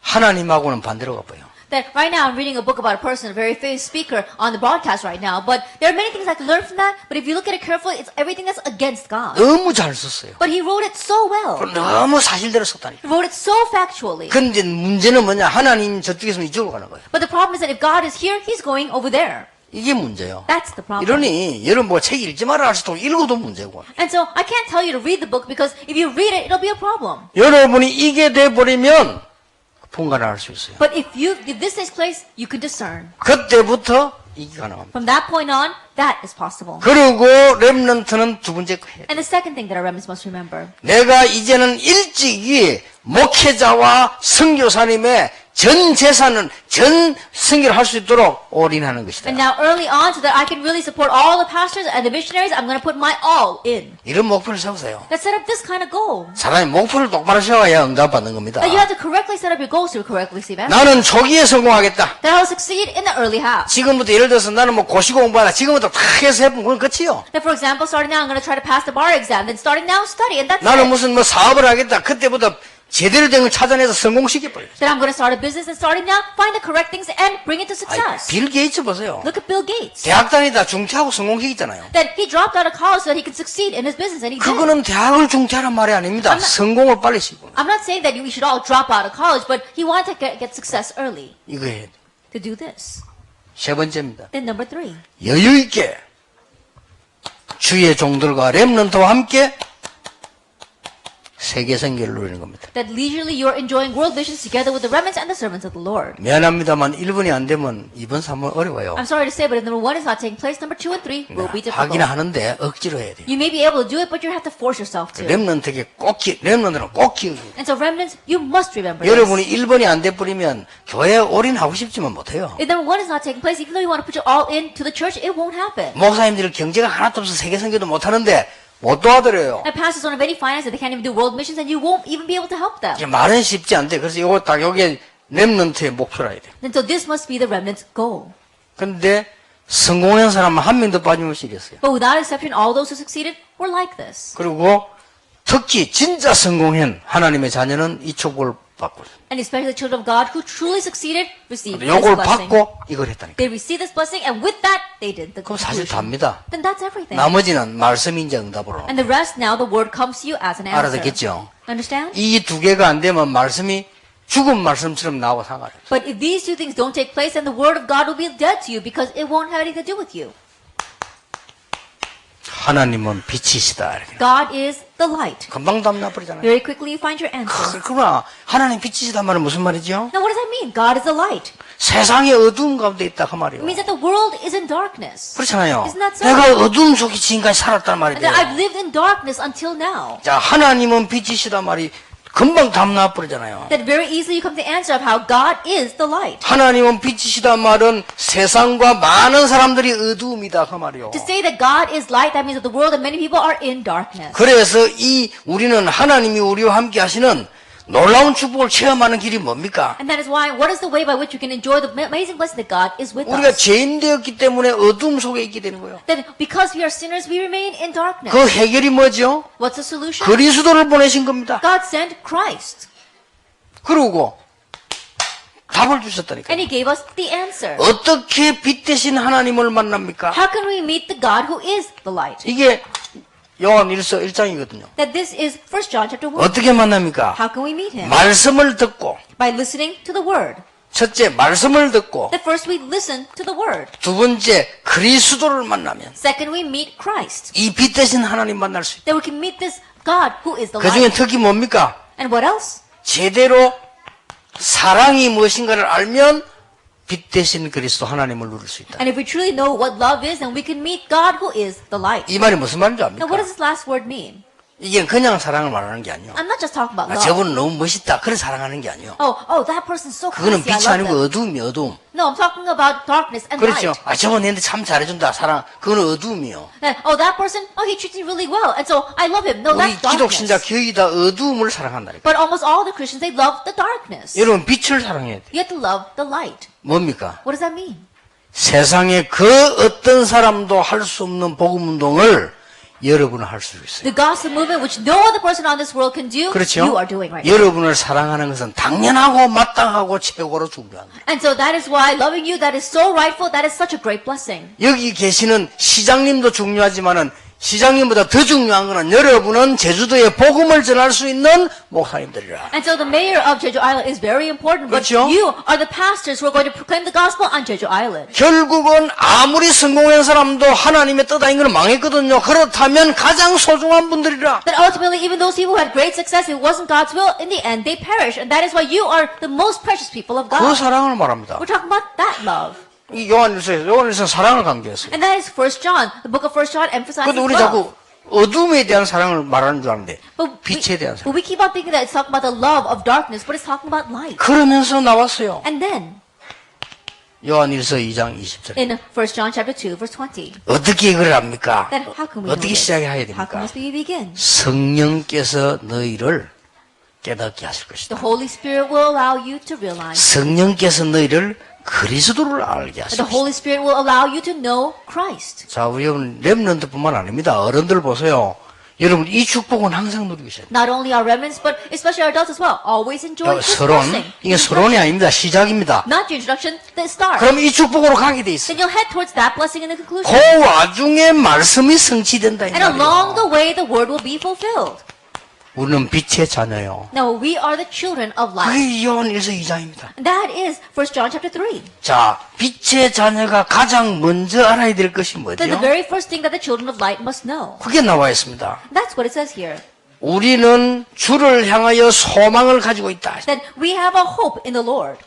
하나님하고는 반대로 가봐요. That right now I'm reading a book about a person, a very famous speaker on the broadcast right now. But there are many things I can learn from that. But if you look at it carefully, it's everything that's against God. 너무 잘 썼어요. But he wrote it so well. 너무 사실대로 썼다니까. He wrote it so factually. 근데 문제는 뭐냐? 하나님 저쪽에서 이쪽으로 가는 거예요. But the problem is that if God is here, he's going over there. 이게 문제예요. That's the problem. 이러니 여러분 뭐 책 읽지 말아 할 수도 읽어도 문제고. And so I can't tell you to read the book because if you read it, it'll be a problem. 여러분이 이게 돼버리면 분간을 할 수 있어요. But if this takes place, you can discern. 그때부터 이게 가능합니다. From that point on, that is possible. 그리고 렘넌트는 두 번째 거 해야 돼. And the second thing that our remnants must remember. 내가 이제는 일찍이 목회자와 선교사님의 전 재산은 전 선교를 할 수 있도록 올인하는 것이다. And now early on, so that I can really support all the pastors and the missionaries, I'm going to put my all in. 이런 목표를 세우세요. Let's set up this kind of goal. 사람이 목표를 똑바로 세워야 응답받는 겁니다. That you have to correctly set up your goals to correctly receive answers. 나는 초기에 성공하겠다. That I will succeed in the early half. 지금부터 예를 들어서 나는 뭐 고시 공부하다. 지금부터 다 해서 해보면 그건 끝이요. That for example, starting now, I'm going to try to pass the bar exam. Then starting now, study, and that's 나는 it. 무슨 뭐 사업을 하겠다. 그때부터 제대로 된 걸 찾아내서 성공시켜버려요. That I'm going to start a business and starting now, find the correct things and bring it to success. 빌 게이츠 보세요. Look at Bill Gates. 대학 다니다 중퇴하고 성공시키잖아요. That he dropped out of college so that he could succeed in his business, and he did. 그거는 대학을 중퇴하란 말이 아닙니다. 성공을 빨리 시고. I'm not saying that we should all drop out of college, but he wanted to get success early. 이거 해야 돼. To do this. 세 번째입니다. Then number 3. 여유 있게 주의 종들과 렘넌트와 함께 세계 선교를 누리는 겁니다. That leisurely you are enjoying world missions together with the remnants and the servants of the Lord. 미안합니다만 1번이 안 되면 2번, 3번 어려워요. I'm sorry to say, but if number 1 is not taking place, number 2 and 3 will be 하긴 difficult. 하는데 억지로 해야 돼요. You may be able to do it, but you have to force yourself to. 렘넌트에게 렘넌트는 꼭 기억해요. And so remnants, you must remember this. 여러분이 1번이 안 돼버리면 교회에 올인하고 싶지만 못해요. If number 1 is not taking place, even though you want to put your all into the church, it won't happen. 목사님들 경제가 하나도 없어서 세계 선교도 못하는데 못 도와드려요. And pastors don't have any finance, they can't even do world missions, and you won't even be able to help them. 이게 말은 쉽지 않대. 그래서 이거 딱 요게 렘넌트의 목표라 해야 돼. And so this must be the remnant's goal. 근데 성공한 사람은 한 명도 빠짐없이 이랬어요. But without exception, all those who succeeded were like this. 그리고 특히 진짜 성공한 하나님의 자녀는 이 축복을 받고 있어요. And especially the children of God who truly succeeded received this 요걸 blessing. 받고 이걸 했다니까. They received this blessing, and with that, they did the 그럼 사실 conclusion. 답니다. Then that's everything. 나머지는 말씀인지 응답으로. And the rest, now the word comes to you as an answer. 알아듣겠죠? Understand? 이 두 개가 안 되면 말씀이 죽은 말씀처럼 나와 상관없어요. But if these two things don't take place, then the word of God will be dead to you because it won't have anything to do with you. 하나님은 빛이시다. 이렇게. God is the light. 금방 답 나버리잖아요. Very quickly you find your answer. 그러나 하나님 빛이시다 말은 무슨 말이죠? Now what does that mean? God is the light. 세상에 어두운 가운데 있다 그 말이에요. It means that the world is in darkness. 그렇잖아요. Isn't that so? 내가 어두움 속에 지금까지 살았단 And that 말이에요. I've lived in darkness until now. 자, 하나님은 빛이시다 말이 금방 답 나버리잖아요. That very easily you come to the answer of how God is the light. 하나님은 빛이시다 말은 세상과 많은 사람들이 어두움이다 그 말이에요. To say that God is light, that means that the world and many people are in darkness. 그래서 우리는 하나님이 우리와 함께 하시는 놀라운 축복을 체험하는 길이 뭡니까? And that is why, what is the way by which we can enjoy the amazing blessing that God is with 우리가 us? 죄인 되었기 때문에 어두움 속에 있게 되는 거예요. That because we are sinners, we remain in darkness. 그 해결이 뭐죠? What's the solution? 그리스도를 보내신 겁니다. God sent Christ. 그러고 답을 주셨다니까요. And He gave us the answer. 어떻게 빛 대신 하나님을 만납니까? How can we meet the God who is the light? 이게 요한일서 1장이거든요. That this is 1 John chapter 1. 어떻게 만납니까? How can we meet Him? 말씀을 듣고 By listening to the Word. 첫째 말씀을 듣고 That first we listen to the Word. 두 번째 그리스도를 만나면 Second we meet Christ. 이 빛 대신 하나님 만날 수 있다. That we can meet this God who is the 그 중에 light. 특히 뭡니까? And what else? 제대로 사랑이 무엇인가를 알면 빛 대신 그리스도 하나님을 누릴 수 있다. And if we truly know what love is, then we can meet God who is the light. 이 말이 무슨 말인지 Now what 압니까? does this last word mean? 이게 그냥 사랑을 말하는 게 아니에요. I'm not just talking about love. 저분은 너무 멋있다. 그래 사랑하는 게 아니에요. Oh, that person's so 그거는 classy. I 빛이 love 아니고 them. 어두움이 어두움. No, I'm talking about darkness and 그렇죠. light. 저분 내한테 참 잘해준다. 사랑. 그거는 어두움이요. That person, he treats me really well, and so I love him. No, 우리 that's 기독 신자 darkness. 거의 다 어두움을 사랑한다니까. But almost all the Christians, they love the darkness. 여러분 빛을 사랑해야 돼. You have to love the light. 뭡니까? What does that mean? 세상에 그 어떤 사람도 할 수 없는 복음 운동을 여러분은 할 수 있어요. The gospel movement, which no other person on this world can do, 그렇죠? you are doing right now. 여러분을 사랑하는 것은 당연하고 마땅하고 최고로 중요한 거예요. And so that is why loving you, that is so rightful, that is such a great blessing. 여기 계시는 시장님도 중요하지만은 시장님보다 더 중요한 것은 여러분은 제주도에 복음을 전할 수 있는 목사님들이라. And so the mayor of Jeju Island is very important, but 그렇죠? you are the pastors who are going to proclaim the gospel on Jeju Island. 결국은 아무리 성공한 사람도 하나님의 뜻 아닌 건 망했거든요. 그렇다면 가장 소중한 분들이라. That ultimately, even those people who had great success, it wasn't God's will, in the end they perish. And that is why you are the most precious people of 그 God. 사랑을 말합니다. We're talking about that love. 이 요한일서 사랑을 강조했어요. And that is 1 John. The book of 1 John emphasizes 근데 우리 love. 자꾸 어둠에 대한 사랑을 말하는 줄 아는데 But 빛에 대한 사랑. we keep on thinking that it's talking about the love of darkness, but it's talking about light. 그러면서 나왔어요. And then, 요한일서 2장 20절. in 1 John chapter 2, verse 20, 어떻게 이걸 합니까? then how can we know 어떻게 this? 시작해야 How 됩니까? can we begin? 성령께서 너희를 깨닫게 하실 것이다. The Holy Spirit will allow you to realize. 성령께서 너희를 그리스도를 알게 The 하실 것이다. Holy Spirit will allow you to know Christ. 자, 우리 여러분 렘넌트뿐만 아닙니다. 어른들 보세요. 여러분 이 축복은 항상 누리고 있어요. Not only our remnants, but especially our adults as well. Always enjoy this 서론, blessing. 이게 서론이 아닙니다. 시작입니다. Not your introduction, the start. 그럼 이 축복으로 가게 돼 있어요. Then you'll head towards that blessing in the conclusion. 그 와중에 말씀이 성취된다. 이 And along 말이에요. the way, the word will be fulfilled. 우리는 빛의 자녀요. Now, we are the children of light. 그게 요한일서 2장입니다. And that is 1 John chapter 3. 자, 빛의 자녀가 가장 먼저 알아야 될 것이 Then 뭐죠? the very first thing that the children of light must know. 그게 나와 있습니다. That's what it says here. 우리는 주를 향하여 소망을 가지고 있다. That we have a hope in the Lord.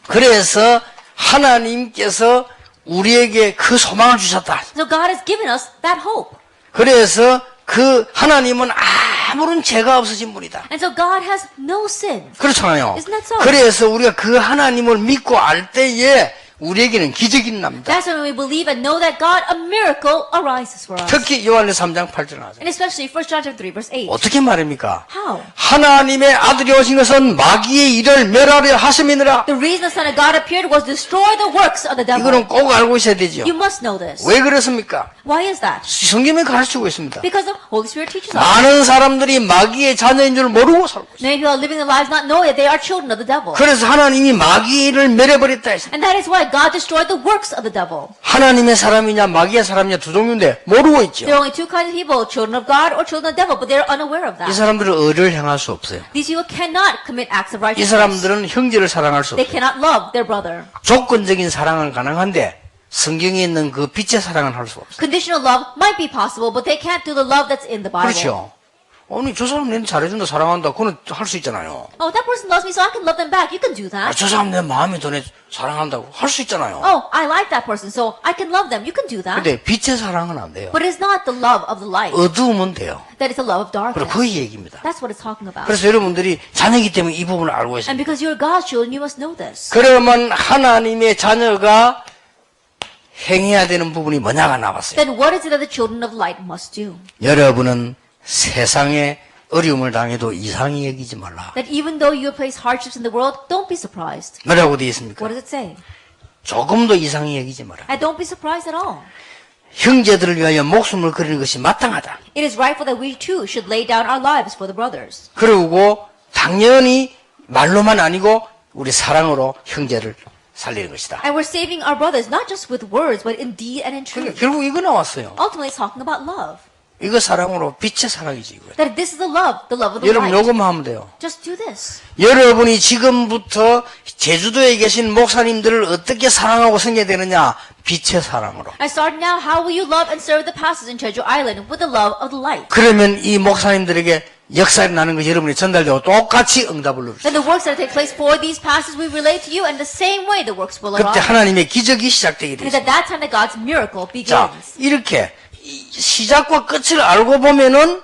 그래서 하나님께서 우리에게 그 소망을 주셨다. So God has given us that hope. 그래서 그 하나님은 아무런 죄가 없으신 분이다. And so God has no sin. 그렇잖아요. Isn't that so? 그래서 우리가 그 하나님을 믿고 알 때에 우리에게는 기적이 납니다. That's when we believe and know that God, a miracle arises for us. 특히 요한의 3장 8절 나와요. And especially 1 John 3 verse 8. 어떻게 말입니까? How? 하나님의 아들이 오신 것은 마귀의 일을 멸하려 하심이니라. The reason the Son of God appeared was to destroy the works of the devil. 이거는 꼭 알고 있어야 되죠. You must know this. 왜 그렇습니까? Why is that? 성경에 가르치고 있습니다. Because the Holy Spirit teaches us. 많은 사람들이 마귀의 자녀인 줄 모르고 살고 있어요. Many people are living their lives not knowing that they are children of the devil. 그래서 하나님이 마귀의 일을 멸해버렸다 했습니다. And that is why God destroyed the works of the devil. 하나님의 사람이냐 마귀의 사람이냐 두 종류인데 모르고 있죠. There are only two kinds of people, children of God or children of the devil, but they are unaware of 이 that. 사람들은 의를 향할 수 없어요. These people cannot commit acts of 이 righteousness. 사람들은 형제를 사랑할 수 They 없어요. cannot love their brother. 조건적인 사랑은 가능한데 성경에 있는 그 빛의 사랑은 할 수 없어요. Conditional love might be possible, but they can't do the love that's in the Bible. 그렇죠. 아니 저 사람 내한테 잘해준다 사랑한다 그거는 할 수 있잖아요. Oh, that person loves me, so I can love them back. You can do that. 저 사람 내 마음이 더 내 사랑한다고 할 수 있잖아요. Oh, I like that person, so I can love them. You can do that. 근데 빛의 사랑은 안 돼요. But it's not the love of the light. 어두우면 돼요. That is the love of 그리고 darkness. 그 얘기입니다. That's what it's talking about. 그래서 여러분들이 자녀이기 때문에 이 부분을 알고 And 있습니다. because you're God's children, you must know this. 그러면 하나님의 자녀가 행해야 되는 부분이 뭐냐가 나왔어요. Then what is it that the children of light must do? 여러분은 세상에 어려움을 당해도 이상히 여기지 말라. That even though you face hardships in the world, don't be surprised. 뭐라고 되어 있습니까? What does it say? 조금도 이상히 여기지 마라. And don't be surprised at all. 형제들을 위하여 목숨을 걸는 것이 마땅하다. It is rightful that we too should lay down our lives for the brothers. 그리고 당연히 말로만 아니고 우리 사랑으로 형제를 살리는 것이다. And we're saving our brothers not just with words, but in deed and in 그러니까 truth. 결국 이거 나왔어요. Ultimately, it's talking about love. 이거 사랑으로 빛의 사랑이지 이거. That this is the love of the 여러분 light. 요것만 하면 돼요. Just do this. 여러분이 지금부터 제주도에 계신 목사님들을 어떻게 사랑하고 섬겨야 되느냐? 빛의 사랑으로. And starting now, how will you love and serve the pastors in Jeju Island with the love of the light? 그러면 이 목사님들에게 역사에 나는 거 여러분이 전달되고 똑같이 응답을 누리죠. Then the works that take place for these pastors we relate to you, and the same way the works will 그때 arise. 하나님의 기적이 시작되게 And 되죠. at that time that God's miracle 자, begins. 이렇게 이 시작과 끝을 알고 보면은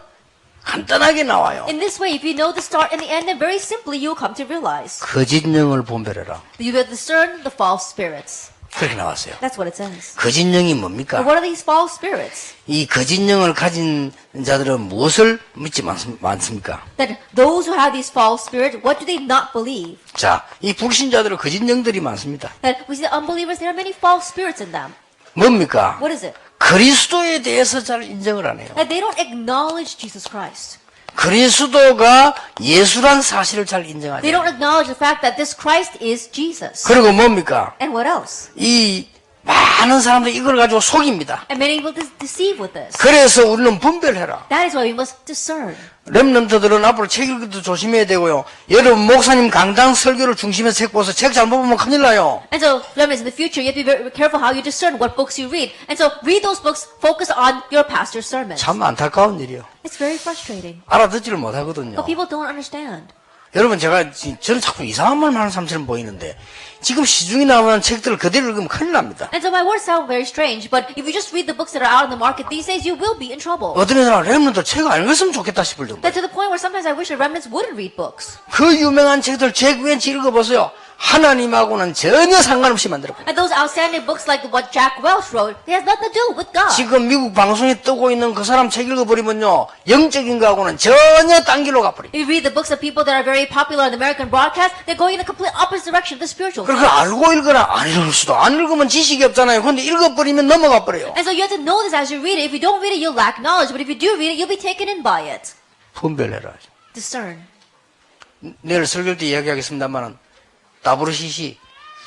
간단하게 나와요. In this way, if you know the start and the end, then very simply you will come to realize 거짓 영을 분별해라. that you will discern the false spirits. 그렇게 나왔어요. That's what it says. 거짓 영이 But 뭡니까? what are these false spirits? 이 거짓 영을 가진 자들은 무엇을 믿지 많습니까? That those who have these false spirits, what do they not believe? 자, 이 불신자들은 거짓 영들이 많습니다. That we see the unbelievers, there are many false spirits in them. 뭡니까? What is it? 그리스도에 대해서 잘 인정을 안 해요. That they don't acknowledge Jesus Christ. 그리스도가 예수란 사실을 잘 인정하지 They don't 않아요. acknowledge the fact that this Christ is Jesus. 그리고 뭡니까? And what else? 이 많은 사람들이 이걸 가지고 속입니다. And many people deceive with this. 그래서 우리는 분별해라. That is why we must discern. 렘넌트들은 앞으로 책 읽을 때도 조심해야 되고요. 여러분 목사님 강단 설교를 중심해서 책 보세요. 책 잘못 보면 큰일 나요. And so, remember, in the future, you have to be very careful how you discern what books you read. And so, read those books, focus on your pastor's sermons. 참 안타까운 일이요. It's very frustrating. 알아듣지를 못하거든요. But people don't understand. 여러분 저는 자꾸 이상한 말만 하는 사람처럼 보이는데 지금 시중에 나오는 책들을 그대로 읽으면 큰일 납니다. And so my words sound very strange, but if you just read the books that are out in the market these days, you will be in trouble. 어떤 애들은 렘넌트 책 안 읽었으면 좋겠다 싶을 정도. That to the point where sometimes I wish the remnants wouldn't read books. 그 유명한 책들 책 왠지 읽어보세요. 하나님하고는 전혀 상관없이 만들었고. And those outstanding books like what Jack Welch wrote, they has nothing to do with God. 지금 미국 방송에 뜨고 있는 그 사람 책 읽어버리면요. 영적인 거하고는 전혀 딴 길로 가버려. If you read the books of people that are very popular in the American broadcast, they're going in a complete opposite direction of the spiritual. 그걸 알고 읽거나 안 읽을 수도. 안 읽으면 지식이 없잖아요. 근데 읽어버리면 넘어가 버려요. And so you have to know this as you read it. If you don't read it, you'll lack knowledge. But if you do read it, you'll be taken in by it. 분별해라. Discern. 내일 설교 때 이야기하겠습니다만은 WCC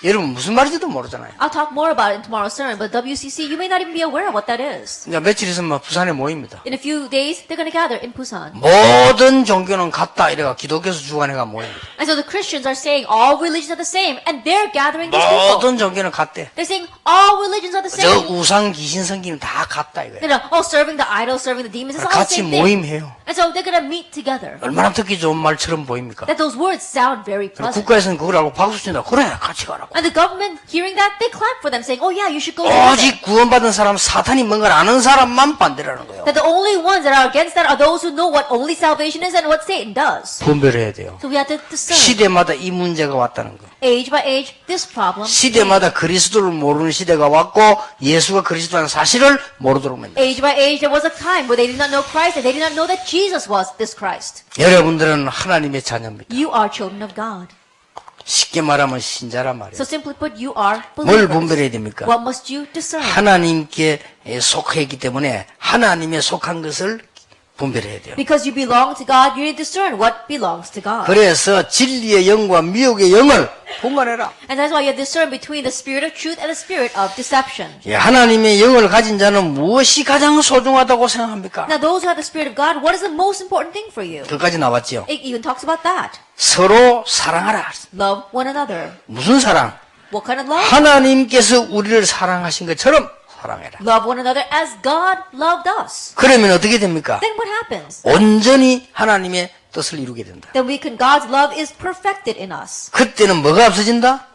여러분 무슨 말인지도 모르잖아요. I'll talk more about it in tomorrow's sermon, but WCC, you may not even be aware of what that is. 이제 며칠 있으면 부산에 모입니다. In a few days, they're going to gather in Busan. 모든 종교는 같다 이래가 기독교에서 주관해가 모입니다. And so the Christians are saying all religions are the same, and they're gathering these people. 모든 종교는 같대. They're saying all religions are the 저 same. 우상 귀신 섬기는 다 같다 이거예요. You know, oh, serving the idols, serving the demons, it's all the 같이 same thing. 모임해요. And so they're going to meet together. 얼마나 듣기 좋은 말처럼 보입니까? That those words sound very pleasant. 국가에서는 그걸 알고 박수 친다. 그래 같이 가라고. And the government, hearing that, they clap for them, saying, oh yeah, you should go together. 오직 구원받은 사람 사탄이 뭔가를 아는 사람만 반대라는 거예요. That the only ones that are against that are those who know what only salvation is and what Satan does. 분별해야 돼요. So we have to discern. 시대마다 이 문제가 왔다는 거. Age by age, this problem. 시대마다 그리스도를 모르는 시대가 왔고 예수가 그리스도라는 사실을 모르도록 만다. Age by age, there was a time where they did not know Christ and they did not know that Jesus was this Christ. 여러분들은 하나님의 자녀입니다. You are children of God. 쉽게 말하면 신자란 말이에요. So simply put, you are 뭘 believers. 분별해야 됩니까? What must you discern? 하나님께 속했기 때문에 하나님의 속한 것을 분별해야 돼요. Because you belong to God, you need to discern what belongs to God. 그래서 진리의 영과 미혹의 영을 분간해라. And that's why you have to discern between the spirit of truth and the spirit of deception. 예, 하나님의 영을 가진 자는 무엇이 가장 소중하다고 생각합니까? Now, those who have the spirit of God, what is the most important thing for you? 그까지 나왔지요. It even talks about that. 서로 사랑하라. Love one another. 무슨 사랑? What kind of love? 하나님께서 우리를 사랑하신 것처럼 사랑해라. Love one another as God loved us. 그러면 어떻게 됩니까? Then what happens? 온전히 하나님의 뜻을 이루게 된다. Then God's love is perfected in us. 그때는 뭐가 없어진다?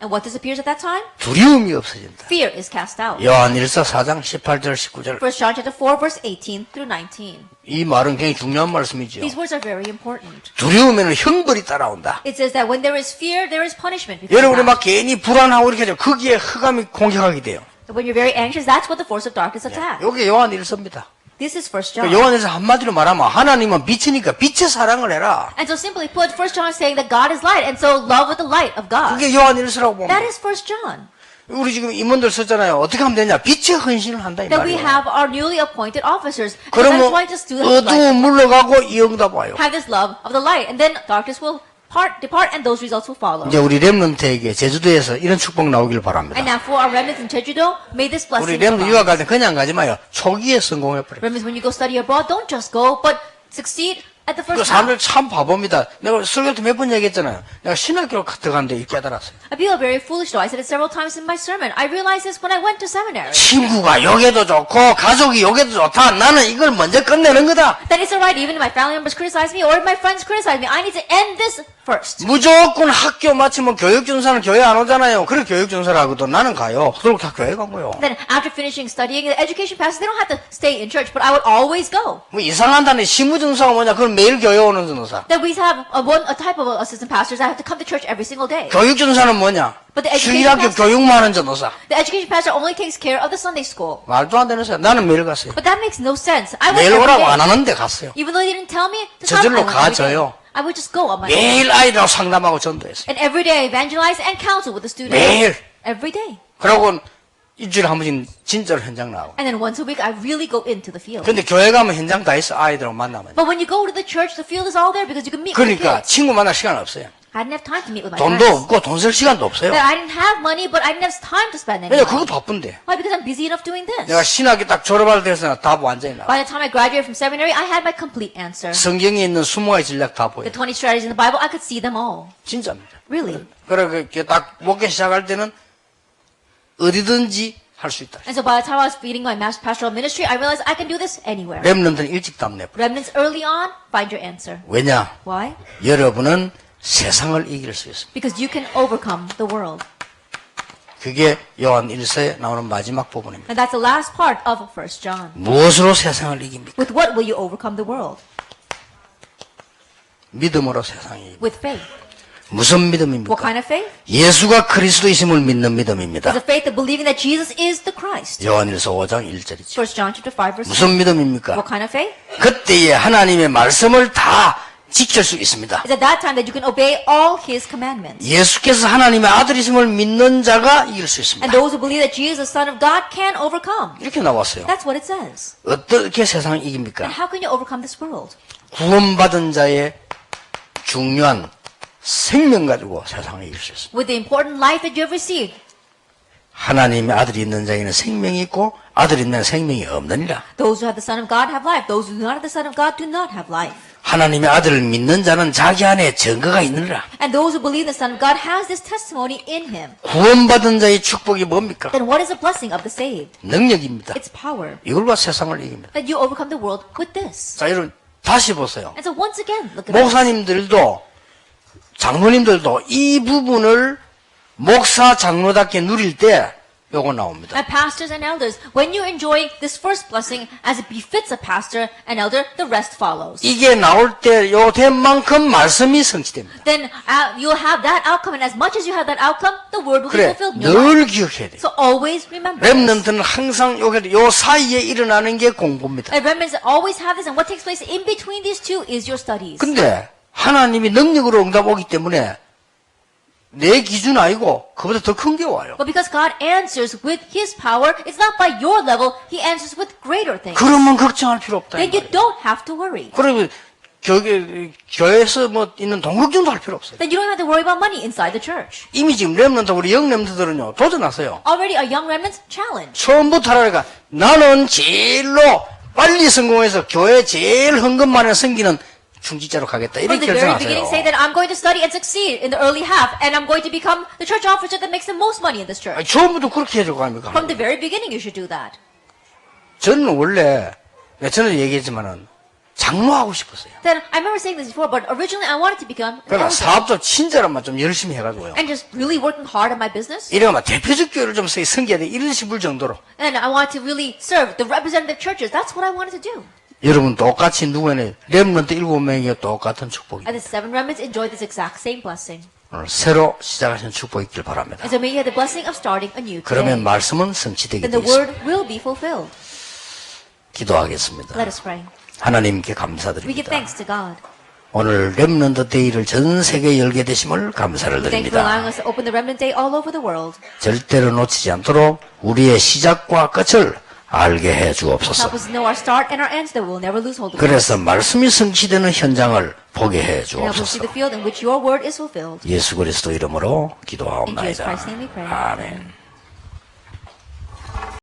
And what disappears at that time? 두려움이 없어진다. Fear is cast out. 요한일서 4장 18절 19절 1 John chapter 4 verse 18 through 19. 이 말은 굉장히 중요한 말씀이죠. These words are very important. 두려움에는 형벌이 따라온다. It says that when there is fear, there is punishment. before 여러분이 that. 막 괜히 불안하고 이렇게 하죠. 거기에 흑암이 공격하게 돼요. When you're very anxious, that's what the force of darkness attacks. 여기 요한일서입니다. This is 1 John. 요한일서 한마디로 말하면 하나님은 빛이니까 빛의 사랑을 해라. And so simply put, 1 John is saying that God is light, and so love with the light of God. 그게 요한일서라고 That 봅니다. is 1 John. 우리 지금 임원들 썼잖아요. 어떻게 하면 되냐? 빛의 헌신을 한다 이 That we 말이에요. have our newly appointed officers. And 그러면 that's why just do the light. 어두운 물러가고 이 응답 와요. Have this love of the light, and then darkness will depart, and those results will follow. 이제 우리 렘넌트에게 제주도에서 이런 축복 나오길 바랍니다. And now for our remnants in Jeju-do, may this 우리 blessing 렘넌트 come. 유학 갈 때 그냥 가지 마요. 초기에 성공해버려요. Remnants, when you go study abroad, don't just go, but succeed at the 그 first 사람들 time. 참 바보입니다. 내가 설교 때 몇 번 얘기했잖아요. 내가 신학교 들어갔는데 이 깨달았어요. People are very foolish though. I said it several times in my sermon. I realized this when I went to seminary. 친구가 여기도 좋고 가족이 여기도 좋다. 나는 이걸 먼저 끝내는 거다. That it's alright even if my family members criticize me or if my friends criticize me. I need to end this first. 무조건 학교 마치면 교육전사는 교회 안 오잖아요. 그래 교육전사를 하거든. 나는 가요. 그리고 다 교회 간 거요. Then after finishing studying, the education pastors, they don't have to stay in church, but I would always go. 뭐 이상한 단어 시무전사가 뭐냐? 그건 매일 교회 오는 전사. Then we have a type of assistant pastors that have to come to church every single day. 교육전사는 뭐냐? But the education 주일학교 pastor- 교육만 하는 전도사. The education pastor only takes care of the Sunday school. 말도 안 되는 소리. 나는 매일 갔어요. But that makes no sense. I went 매일 every 오라고 안 day. 하는데 갔어요. Even though they didn't tell me to come, 저절로 I went every day. 가져요. I would just go on my own. 매일 아이들하고 상담하고 전도했어요. And every day I evangelize and counsel with the students. 매일. Every day. 그러고 일주일에 한 번씩 진짜로 현장 나오고. And then once a week I really go into the field. 근데 교회 가면 현장 다 있어. 아이들하고 만나면. But when you go to the church, the field is all there because you can meet with the 그러니까 kids. 친구 만날 시간 없어요. I didn't have time to meet with my 돈도 friends. 없고 돈 쓸 시간도 없어요. That I didn't have money, but I didn't have time to spend any 왜냐 그거 money. 바쁜데. Why? Because I'm busy enough doing this. 내가 신학교 딱 졸업할 때에서 다 완전히 나와. By the time I graduated from seminary, I had my complete answer. 성경에 있는 20가지 전략 다 보여. The 20 strategies in the Bible, I could see them all. 진짜입니다. Really. 그래 딱 목회 시작할 때는 어디든지 할 수 있다. And so by the time I was feeding my pastoral ministry, I realized I can do this anywhere. 렘넌트는 일찍 답 내버려. Remnants early on, find your answer. 왜냐? Why? 여러분은 세상을 이길 수 있습니다. Because you can overcome the world. 그게 요한 1서에 나오는 마지막 부분입니다. And that's the last part of 1 John. 무엇으로 세상을 이깁니까? With what will you overcome the world? 믿음으로 세상을 이깁니다. With faith. 무슨 What 믿음입니까? kind of faith? 예수가 그리스도이심을 믿는 믿음입니다. It's a faith of believing that Jesus is the Christ. 요한일서 5장 1절이죠. 1 John chapter 5 verse 1. 무슨 믿음입니까? What kind of faith? 그때에 하나님의 말씀을 다 지킬 수 있습니다. It's at that time that you can obey all His commandments. 예수께서 하나님의 아들이심을 믿는 자가 이길 수 있습니다. And those who believe that Jesus is the Son of God can overcome. 이렇게 나왔어요. That's what it says. 어떻게 세상을 And 이깁니까? how can you overcome this world? 구원받은 자의 중요한 생명 가지고 세상에 이길 수 있습니다. with the important life that you have received. 하나님의 아들이 있는 자에게는 생명이 있고 아들이 있는 자에게는 생명이 없느니라. Those who have the Son of God have life. Those who do not have the Son of God do not have life. 하나님의 아들을 믿는 자는 자기 안에 증거가 있느니라. And those who believe the Son of God has this testimony in him. 구원받은 자의 축복이 뭡니까? Then what is the blessing of the saved? 능력입니다. It's power. 이걸로 세상을 이깁니다. That you overcome the world with this. 자, 여러분 다시 보세요. And so once again, look at this. 목사님들도 장로님들도 이 부분을 목사 장로답게 누릴 때 요거 나옵니다. And pastors and elders, when you enjoy this first blessing as it befits a pastor and elder, the rest follows. 이게 나올 때 요 된 만큼 말씀이 성취됩니다. Then you'll have that outcome, and as much as you have that outcome, the word will be 그래, fulfilled in your life. 늘 기억해야 돼요. So always remember this. 렘넌트는 항상 요 사이에 일어나는 게 공부입니다. And remembrance always have this, and what takes place in between these two is your studies. 근데 하나님이 능력으로 응답 오기 때문에 내 기준 아니고 그보다 더 큰 게 와요. But because God answers with His power, it's not by your level, He answers with greater things. 그러면 걱정할 필요 없다. 이 Then you 말이에요. don't have to worry. 그러면 교회에서 뭐 있는 동력증도 할 필요 없어요. Then you don't have to worry about money inside the church. 이미 지금 렘넌트 우리 영 렘넌트들은요 도전하세요. Already our young remnants challenge. 처음부터 하라니까 나는 제일로 빨리 성공해서 교회 제일 헌금만에 섬기는 중지자로 가겠다. From 이렇게 the very beginning say 결정하세요. that I'm going to study and succeed in the early half, and I'm going to become the church officer that makes the most money in this church. 아니, 처음부터 그렇게 해주고 합니까? From the very beginning you should do that. 저는 원래 저는 얘기했지만은 장로하고 싶었어요. Then I remember saying this before, but originally I wanted to become an 그러니까 elder. 사업도 친절한만 좀 열심히 해가지고요. And just really working hard at my business. 이래가 막 대표적 교회를 좀 섬겨야 돼. 이런 싶을 정도로. And I wanted to really serve the representative churches. That's what I wanted to do. 여러분 똑같이 누구나 렘넌트 7명이 똑같은 축복이 And the seven remnants enjoyed this exact same blessing. 오늘 새로 시작하신 축복이 있길 바랍니다. And so may you have the blessing of starting anew 그러면 today. 말씀은 성취되게 Then 되어 the 있습니다. word will be fulfilled. 기도하겠습니다. Let us pray. 하나님께 We give 감사드립니다. thanks to God. 오늘 렘넌트 데이를 전 세계에 열게 되심을 감사를 Thank you for 드립니다. allowing us to open the remnant day all over the world. 절대로 놓치지 않도록 우리의 시작과 끝을 알게 해 주옵소서. Help us to know our start and our ends that we'll never lose hold of. 그래서 말씀이 성취되는 현장을 보게 해 And help us see 주옵소서. the field in which your word is fulfilled. 예수 그리스도 이름으로 In Jesus 기도하옵나이다. Christ's name we pray. 아멘.